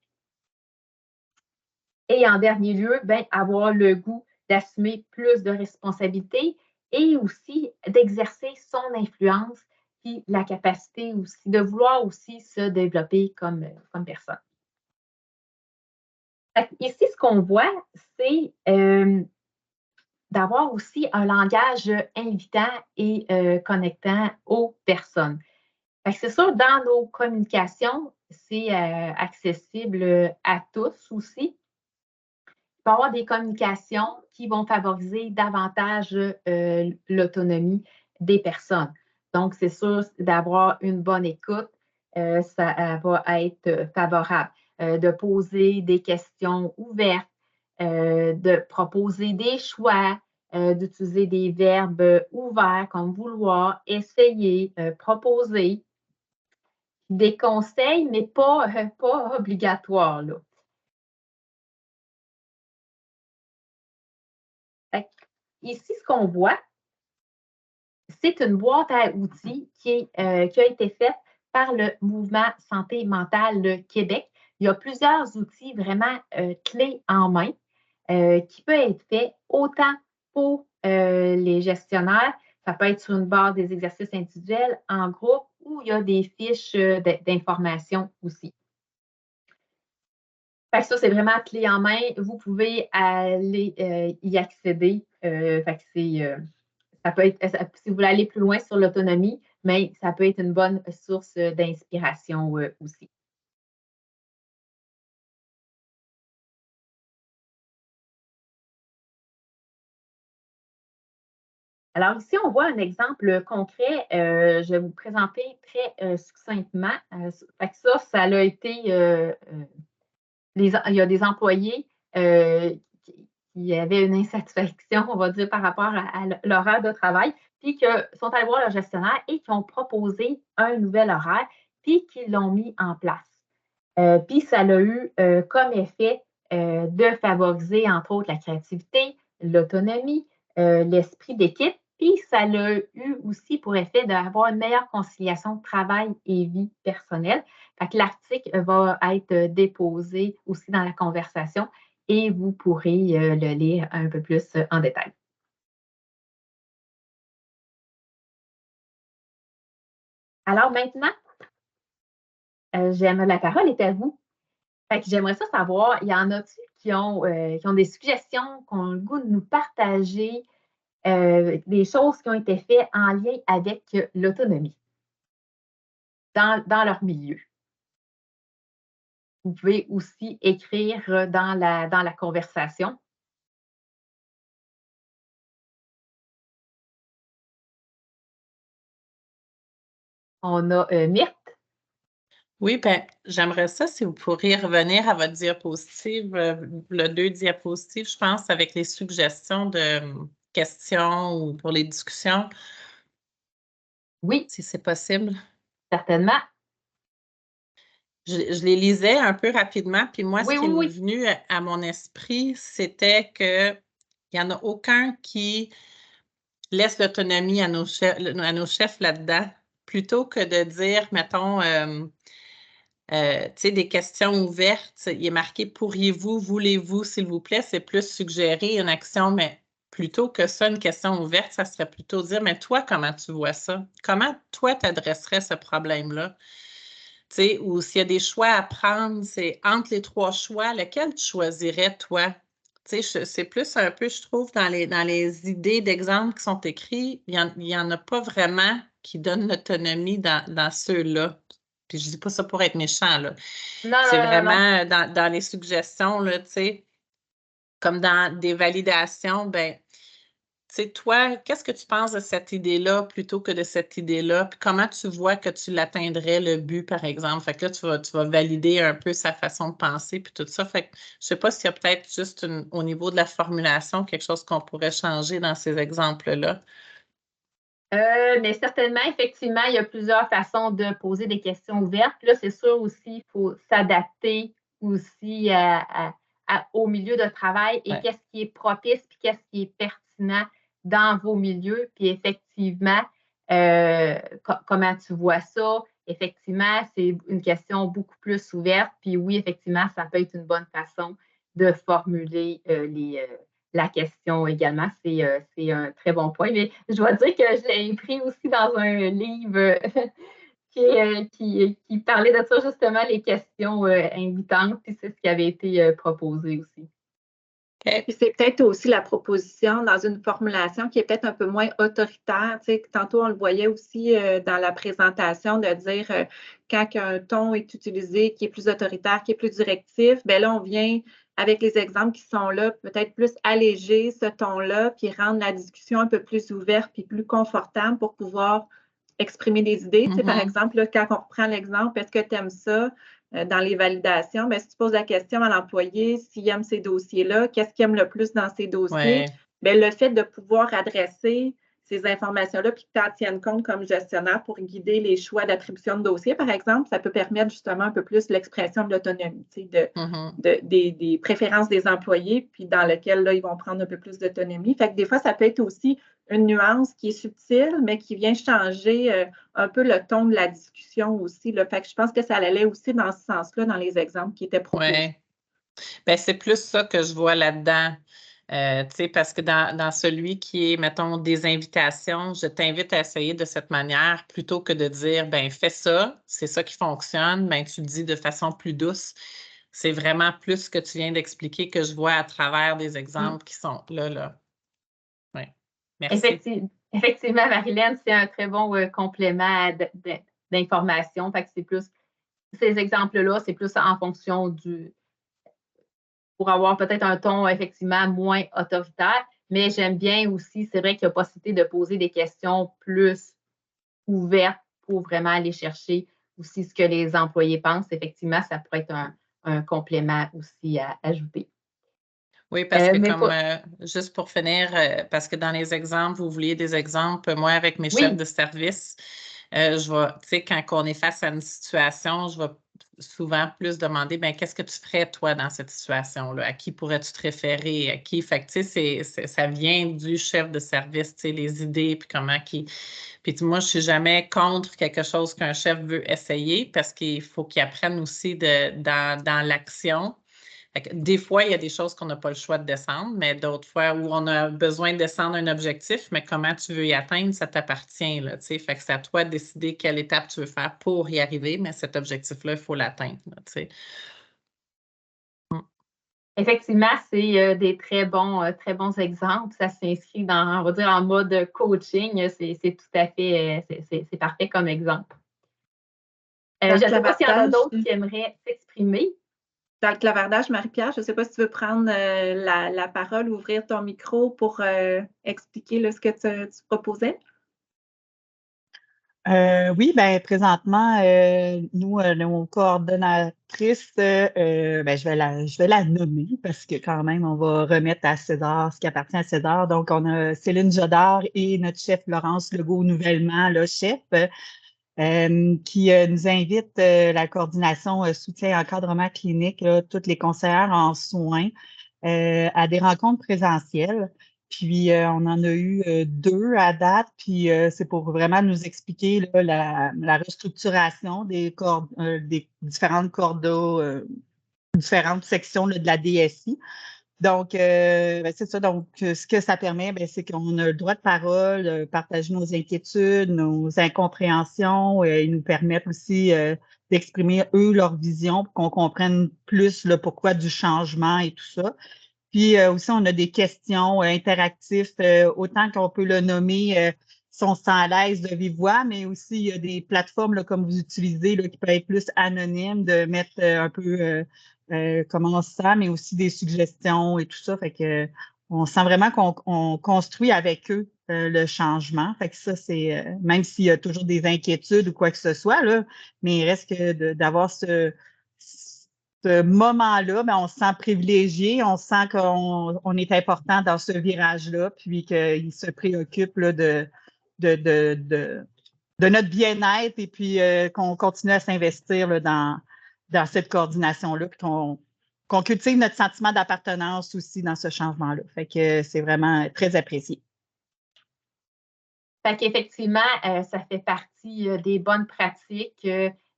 Et en dernier lieu, avoir le goût d'assumer plus de responsabilités et aussi d'exercer son influence puis la capacité aussi de vouloir aussi se développer comme personne. Ici, ce qu'on voit, c'est d'avoir aussi un langage invitant et connectant aux personnes. C'est sûr, dans nos communications, c'est accessible à tous aussi. Il peut y avoir des communications qui vont favoriser davantage l'autonomie des personnes. Donc, c'est sûr, d'avoir une bonne écoute, ça va être favorable. De poser des questions ouvertes, de proposer des choix, d'utiliser des verbes ouverts comme vouloir, essayer, proposer. Des conseils, mais pas obligatoires, là. Ici, ce qu'on voit, c'est une boîte à outils qui a été faite par le Mouvement Santé mentale Québec. Il y a plusieurs outils vraiment clés en main qui peuvent être faits autant pour les gestionnaires, ça peut être sur une base des exercices individuels, en groupe, ou il y a des fiches d'information aussi. Fait que ça, c'est vraiment clé en main. Vous pouvez aller y accéder. Ça peut être, si vous voulez aller plus loin sur l'autonomie, mais ça peut être une bonne source d'inspiration aussi. Alors ici, on voit un exemple concret. Je vais vous présenter très succinctement. Ça a été, il y a des employés qui avaient une insatisfaction, on va dire, par rapport à l'horaire de travail, puis qui sont allés voir leur gestionnaire et qui ont proposé un nouvel horaire, puis qui l'ont mis en place. Puis ça a eu comme effet de favoriser, entre autres, la créativité, l'autonomie, l'esprit d'équipe, puis ça a eu aussi pour effet d'avoir une meilleure conciliation travail et vie personnelle. Fait que l'article va être déposé aussi dans la conversation et vous pourrez le lire un peu plus en détail. Alors maintenant, la parole est à vous. Fait que j'aimerais ça savoir, il y en a-tu qui ont des suggestions, qui ont le goût de nous partager des choses qui ont été faites en lien avec l'autonomie dans leur milieu? Vous pouvez aussi écrire dans la conversation. On a Myrthe. Oui, ben, j'aimerais ça si vous pourriez revenir à votre diapositive, le 2 diapositives, je pense, avec les suggestions de questions ou pour les discussions. Oui. Si c'est possible. Certainement. Je les lisais un peu rapidement, puis moi, ce qui Oui. m'est venu à mon esprit, c'était qu'il n'y en a aucun qui laisse l'autonomie à nos chefs là-dedans, plutôt que de dire, mettons, tu sais, des questions ouvertes. Il est marqué « Pourriez-vous, voulez-vous, s'il vous plaît », c'est plus suggérer une action, mais plutôt que ça, une question ouverte, ça serait plutôt dire « Mais toi, comment tu vois ça? Comment toi t'adresserais ce problème-là? » Tu sais, ou s'il y a des choix à prendre, c'est entre les 3 choix, lequel tu choisirais, toi? Tu sais, c'est plus un peu, je trouve, dans les idées d'exemples qui sont écrits, il y en a pas vraiment qui donnent l'autonomie dans ceux-là. Puis je dis pas ça pour être méchant, là. Non, C'est non. vraiment dans les suggestions, là, tu sais, comme dans des validations, ben, tu sais, toi, qu'est-ce que tu penses de cette idée-là plutôt que de cette idée-là? Puis comment tu vois que tu l'atteindrais, le but, par exemple? Fait que là, tu vas valider un peu sa façon de penser puis tout ça. Fait que je sais pas s'il y a peut-être juste au niveau de la formulation, quelque chose qu'on pourrait changer dans ces exemples-là. Mais certainement, effectivement, il y a plusieurs façons de poser des questions ouvertes. Puis là, c'est sûr aussi, il faut s'adapter aussi au milieu de travail et qu'est-ce qui est propice puis qu'est-ce qui est pertinent dans vos milieux. Puis effectivement, comment tu vois ça? Effectivement, c'est une question beaucoup plus ouverte. Puis oui, effectivement, ça peut être une bonne façon de formuler la question également. C'est un très bon point. Mais je dois dire que je l'ai pris aussi dans un livre qui parlait de ça, justement, les questions invitantes, puis c'est ce qui avait été proposé aussi. Puis c'est peut-être aussi la proposition dans une formulation qui est peut-être un peu moins autoritaire. Tu sais, tantôt, on le voyait aussi dans la présentation de dire quand un ton est utilisé qui est plus autoritaire, qui est plus directif, bien là, on vient avec les exemples qui sont là, peut-être plus alléger ce ton-là, puis rendre la discussion un peu plus ouverte puis plus confortable pour pouvoir exprimer des idées. Tu sais, par exemple, là, quand on reprend l'exemple, est-ce que tu aimes ça? Dans les validations, bien, si tu poses la question à l'employé, s'il aime ces dossiers-là, qu'est-ce qu'il aime le plus dans ces dossiers? Bien, le fait de pouvoir adresser ces informations-là puis que tu en tiennes compte comme gestionnaire pour guider les choix d'attribution de dossiers, par exemple, ça peut permettre justement un peu plus l'expression de l'autonomie, tu sais, des préférences des employés, puis dans lequel là, ils vont prendre un peu plus d'autonomie. Fait que des fois, ça peut être aussi une nuance qui est subtile, mais qui vient changer un peu le ton de la discussion aussi. Là. Fait que je pense que ça allait aussi dans ce sens-là, dans les exemples qui étaient proposés. Oui. Bien, c'est plus ça que je vois là-dedans. Parce que dans celui qui est, mettons, des invitations, je t'invite à essayer de cette manière plutôt que de dire, ben fais ça, c'est ça qui fonctionne, ben tu le dis de façon plus douce. C'est vraiment plus ce que tu viens d'expliquer que je vois à travers des exemples qui sont là. Oui. Merci. Effectivement, Marilyn, c'est un très bon complément d'information. Fait que c'est plus ces exemples-là, c'est plus en fonction pour avoir peut-être un ton effectivement moins autoritaire. Mais j'aime bien aussi, c'est vrai qu'il y a possibilité de poser des questions plus ouvertes pour vraiment aller chercher aussi ce que les employés pensent. Effectivement, ça pourrait être un complément aussi à ajouter. Oui, parce que juste pour finir, parce que dans les exemples, vous vouliez des exemples, moi, avec mes chefs de service, je vais, tu sais, quand on est face à une situation, je vais souvent plus demander, bien, qu'est-ce que tu ferais, toi, dans cette situation-là? À qui pourrais-tu te référer? À qui? Fait que, tu sais, ça vient du chef de service, tu sais, les idées, puis comment qui... Puis moi, je ne suis jamais contre quelque chose qu'un chef veut essayer parce qu'il faut qu'il apprenne aussi dans l'action. Des fois, il y a des choses qu'on n'a pas le choix de descendre, mais d'autres fois où on a besoin de descendre un objectif, mais comment tu veux y atteindre, ça t'appartient. Là, fait que c'est à toi de décider quelle étape tu veux faire pour y arriver, mais cet objectif-là, il faut l'atteindre. Effectivement, c'est des très bons exemples. Ça s'inscrit dans, on va dire, en mode coaching. C'est tout à fait, c'est parfait comme exemple. Je ne sais pas s'il y en a d'autres qui aimeraient s'exprimer. Dans le clavardage, Marie-Pierre, je ne sais pas si tu veux prendre la parole, ouvrir ton micro pour expliquer là, ce que tu proposais. Oui, bien, présentement, nous, nos coordonnatrices, je vais la nommer parce que quand même, on va remettre à César ce qui appartient à César. Donc, on a Céline Jodard et notre chef Laurence Legault, nouvellement, là, chef, qui nous invite la coordination soutien encadrement clinique, là, toutes les conseillères en soins, à des rencontres présentielles. Puis, on en a eu 2 à date, puis c'est pour vraiment nous expliquer là, la restructuration des différentes différentes sections là, de la DSI. Donc, c'est ça. Donc, ce que ça permet, c'est qu'on a le droit de parole, partager nos inquiétudes, nos incompréhensions. Ils nous permettent aussi d'exprimer, eux, leur vision pour qu'on comprenne plus le pourquoi du changement et tout ça. Puis aussi, on a des questions interactives, autant qu'on peut le nommer si on se sent à l'aise de vive voix, mais aussi il y a des plateformes là, comme vous utilisez là, qui peuvent être plus anonymes, de mettre un peu comment on se sent, mais aussi des suggestions et tout ça. Fait que on sent vraiment qu'on construit avec eux le changement. Fait que ça, c'est même s'il y a toujours des inquiétudes ou quoi que ce soit, là, mais il reste que d'avoir ce moment-là, on se sent privilégié, on sent qu'on est important dans ce virage-là, puis qu'il se préoccupe là, de notre bien-être et puis qu'on continue à s'investir là, dans cette coordination-là, puis qu'on cultive notre sentiment d'appartenance aussi dans ce changement-là. Fait que c'est vraiment très apprécié. Fait qu'effectivement, ça fait partie des bonnes pratiques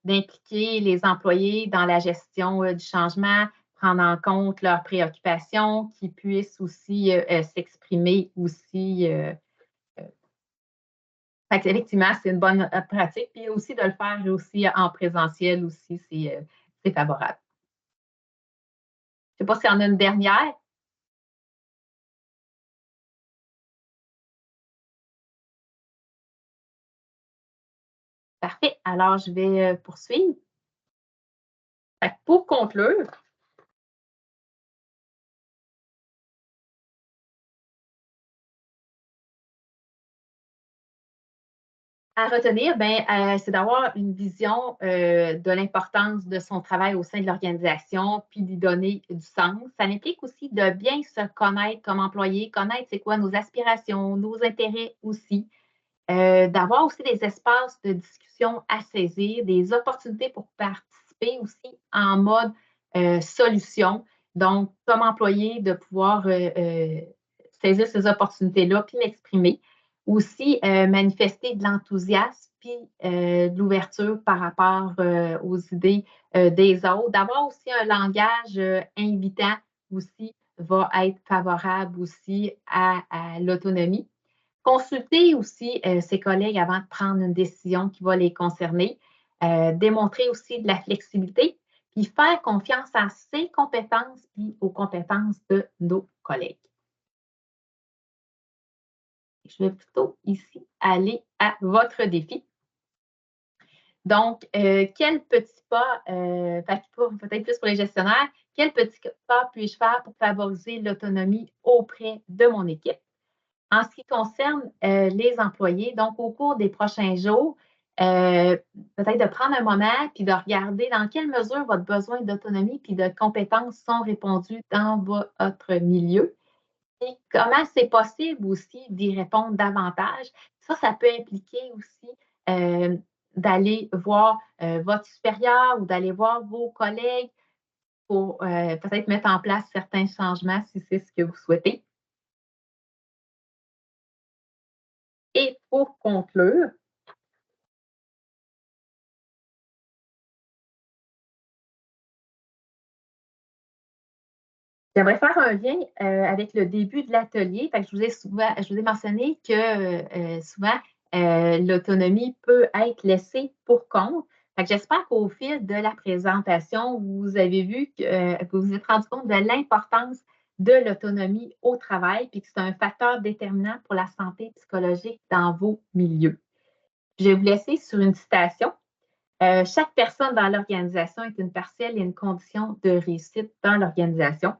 d'impliquer les employés dans la gestion du changement, prendre en compte leurs préoccupations, qu'ils puissent aussi s'exprimer aussi. Effectivement, c'est une bonne pratique. Puis aussi de le faire aussi en présentiel aussi, c'est favorable. Je ne sais pas s'il y en a une dernière. Parfait. Alors, je vais poursuivre. Pour conclure, à retenir, c'est d'avoir une vision de l'importance de son travail au sein de l'organisation, puis d'y donner du sens. Ça implique aussi de bien se connaître comme employé, connaître c'est quoi nos aspirations, nos intérêts aussi, d'avoir aussi des espaces de discussion à saisir, des opportunités pour participer aussi en mode solution. Donc, comme employé, de pouvoir saisir ces opportunités-là, puis m'exprimer. Aussi, manifester de l'enthousiasme, puis de l'ouverture par rapport aux idées des autres. D'avoir aussi un langage invitant aussi va être favorable aussi à l'autonomie. Consulter aussi ses collègues avant de prendre une décision qui va les concerner. Démontrer aussi de la flexibilité, puis faire confiance à ses compétences puis aux compétences de nos collègues. Je vais plutôt ici aller à votre défi. Donc, quel petit pas, peut-être plus pour les gestionnaires, quel petit pas puis-je faire pour favoriser l'autonomie auprès de mon équipe? En ce qui concerne les employés, donc au cours des prochains jours, peut-être de prendre un moment puis de regarder dans quelle mesure votre besoin d'autonomie puis de compétences sont répondus dans votre milieu et comment c'est possible aussi d'y répondre davantage. Ça peut impliquer aussi d'aller voir votre supérieur ou d'aller voir vos collègues pour peut-être mettre en place certains changements si c'est ce que vous souhaitez. Et pour conclure, j'aimerais faire un lien avec le début de l'atelier. Je vous ai mentionné que souvent, l'autonomie peut être laissée pour compte. J'espère qu'au fil de la présentation, vous avez vu que vous vous êtes rendu compte de l'importance de l'autonomie au travail, puis que c'est un facteur déterminant pour la santé psychologique dans vos milieux. Je vais vous laisser sur une citation. Chaque personne dans l'organisation est une parcelle et une condition de réussite dans l'organisation.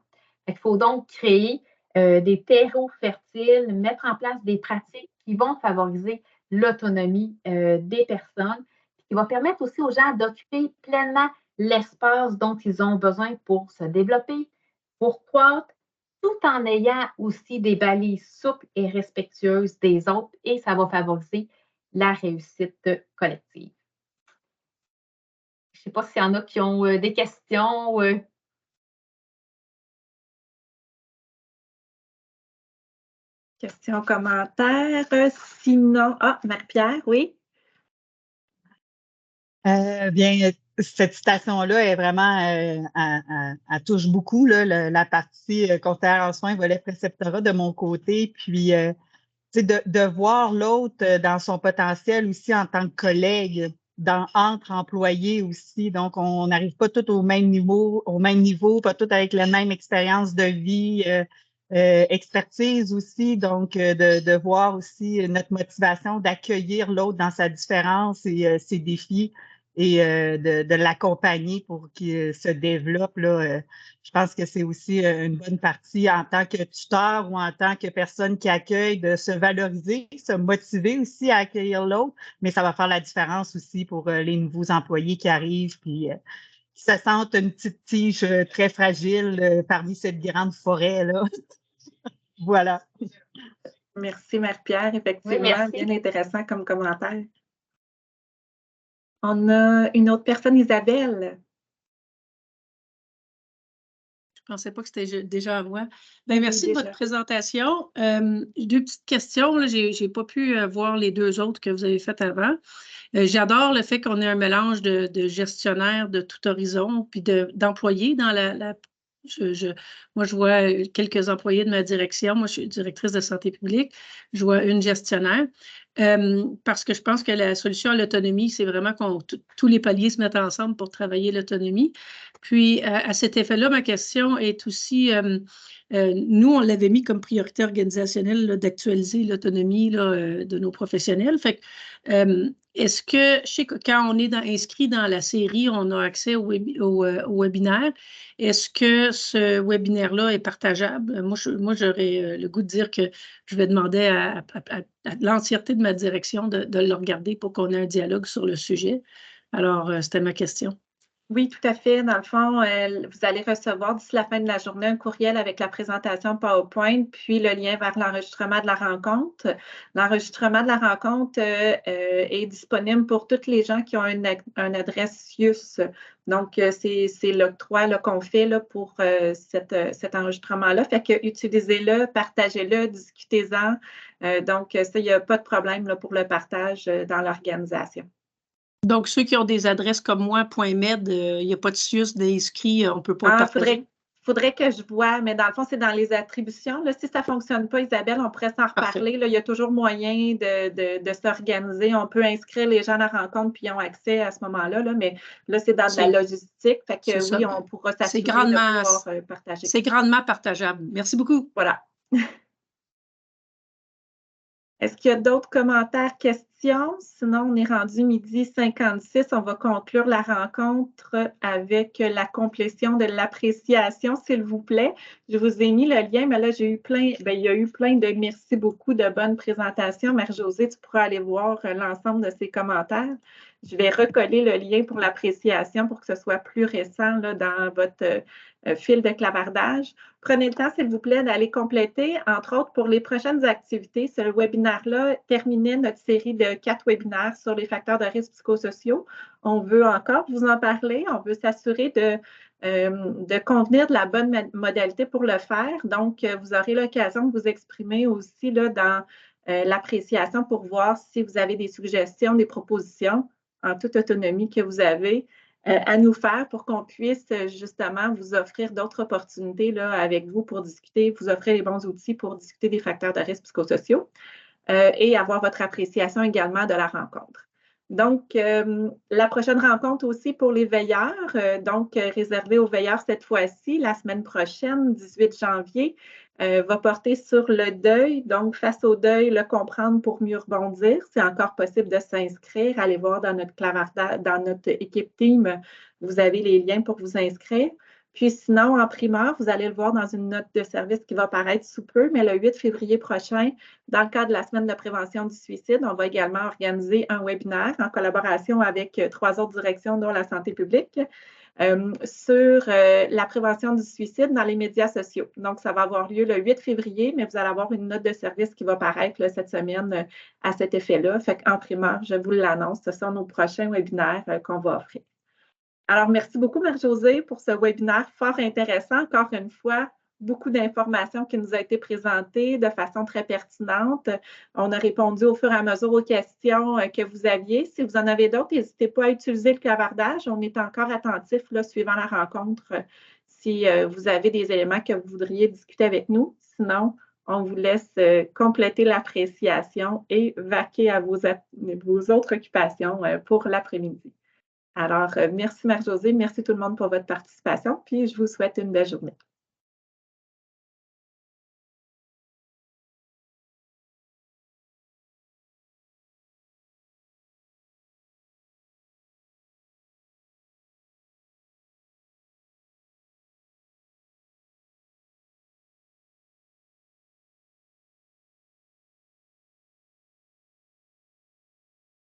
Il faut donc créer des terreaux fertiles, mettre en place des pratiques qui vont favoriser l'autonomie des personnes, qui vont permettre aussi aux gens d'occuper pleinement l'espace dont ils ont besoin pour se développer, pour croître, tout en ayant aussi des balises souples et respectueuses des autres, et ça va favoriser la réussite collective. Je ne sais pas s'il y en a qui ont des questions. Questions, commentaires. Sinon, Marie-Pierre, oui? Bien, cette citation-là est vraiment, elle touche beaucoup, là, la partie conseillère en soins, volet préceptorat de mon côté. Puis, de voir l'autre dans son potentiel aussi en tant que collègue, entre employés aussi. Donc, on n'arrive pas tous au même niveau, pas tous avec la même expérience de vie, expertise aussi. Donc, de voir aussi notre motivation d'accueillir l'autre dans sa différence et ses défis et de l'accompagner pour qu'il se développe, là. Je pense que c'est aussi une bonne partie en tant que tuteur ou en tant que personne qui accueille, de se valoriser, se motiver aussi à accueillir l'autre, mais ça va faire la différence aussi pour les nouveaux employés qui arrivent puis qui se sentent une petite tige très fragile parmi cette grande forêt-là. Voilà. Merci Marie-Pierre, effectivement, oui, merci. Bien intéressant comme commentaire. On a une autre personne, Isabelle. Je ne pensais pas que c'était déjà à moi. Merci de votre présentation. Deux petites questions. Je n'ai pas pu voir les deux autres que vous avez faites avant. J'adore le fait qu'on ait un mélange de gestionnaires de tout horizon puis d'employés dans Moi, je vois quelques employés de ma direction. Moi, je suis directrice de santé publique. Je vois une gestionnaire. Parce que je pense que la solution à l'autonomie, c'est vraiment qu'on tous les paliers se mettent ensemble pour travailler l'autonomie. Puis, à cet effet-là, ma question est aussi, nous, on l'avait mis comme priorité organisationnelle d'actualiser l'autonomie de nos professionnels. Fait que, est-ce que, je sais que quand on est inscrit dans la série, on a accès au webinaire. Est-ce que ce webinaire-là est partageable? Moi, j'aurais le goût de dire que je vais demander à l'entièreté de ma direction de le regarder pour qu'on ait un dialogue sur le sujet. Alors, c'était ma question. Oui, tout à fait. Dans le fond, vous allez recevoir d'ici la fin de la journée un courriel avec la présentation PowerPoint, puis le lien vers l'enregistrement de la rencontre. L'enregistrement de la rencontre est disponible pour toutes les gens qui ont une adresse SIUS. Donc, c'est l'octroi qu'on fait là, pour cet enregistrement-là. Fait que utilisez-le, partagez-le, discutez-en. Donc, ça, il n'y a pas de problème là, pour le partage dans l'organisation. Donc, ceux qui ont des adresses comme moi, .med, il n'y a pas de SIUS d'inscrit, on ne peut pas le partager. Faudrait que je vois, mais dans le fond, c'est dans les attributions. Là, si ça ne fonctionne pas, Isabelle, on pourrait s'en reparler. Là, il y a toujours moyen de s'organiser. On peut inscrire les gens à la rencontre puis ils ont accès à ce moment-là. Là, mais là, c'est dans de la logistique. Fait que oui, on pourra s'assurer de pouvoir partager. C'est grandement partageable. Merci beaucoup. Voilà. Est-ce qu'il y a d'autres commentaires, questions? Sinon, on est rendu 12h56. On va conclure la rencontre avec la complétion de l'appréciation, s'il vous plaît. Je vous ai mis le lien, mais là, il y a eu plein de merci beaucoup de bonnes présentations. Mère-Josée, tu pourras aller voir l'ensemble de ces commentaires. Je vais recoller le lien pour l'appréciation pour que ce soit plus récent là, dans votre fil de clavardage. Prenez le temps, s'il vous plaît, d'aller compléter, entre autres, pour les prochaines activités. Ce webinaire-là terminait notre série de 4 webinaires sur les facteurs de risque psychosociaux. On veut encore vous en parler. On veut s'assurer de convenir de la bonne modalité pour le faire. Donc, vous aurez l'occasion de vous exprimer aussi là, dans l'appréciation pour voir si vous avez des suggestions, des propositions en toute autonomie que vous avez à nous faire pour qu'on puisse justement vous offrir d'autres opportunités là, avec vous pour discuter, vous offrir les bons outils pour discuter des facteurs de risque psychosociaux et avoir votre appréciation également de la rencontre. Donc, la prochaine rencontre aussi pour les veilleurs, réservée aux veilleurs cette fois-ci, la semaine prochaine, 18 janvier, va porter sur le deuil. Donc, face au deuil, le comprendre pour mieux rebondir. C'est encore possible de s'inscrire. Allez voir dans notre clavardage, dans notre équipe team, vous avez les liens pour vous inscrire. Puis sinon, en primeur, vous allez le voir dans une note de service qui va paraître sous peu, mais le 8 février prochain, dans le cadre de la semaine de prévention du suicide, on va également organiser un webinaire en collaboration avec 3 autres directions, dont la santé publique, sur la prévention du suicide dans les médias sociaux. Donc, ça va avoir lieu le 8 février, mais vous allez avoir une note de service qui va paraître là, cette semaine à cet effet-là. Fait qu'en primeur, je vous l'annonce, ce sont nos prochains webinaires qu'on va offrir. Alors, merci beaucoup, Mère-Josée, pour ce webinaire fort intéressant. Encore une fois, beaucoup d'informations qui nous ont été présentées de façon très pertinente. On a répondu au fur et à mesure aux questions que vous aviez. Si vous en avez d'autres, n'hésitez pas à utiliser le clavardage. On est encore attentif là, suivant la rencontre si vous avez des éléments que vous voudriez discuter avec nous. Sinon, on vous laisse compléter l'appréciation et vaquer à vos autres occupations pour l'après-midi. Alors, merci Mère-Josée, merci tout le monde pour votre participation, puis je vous souhaite une belle journée.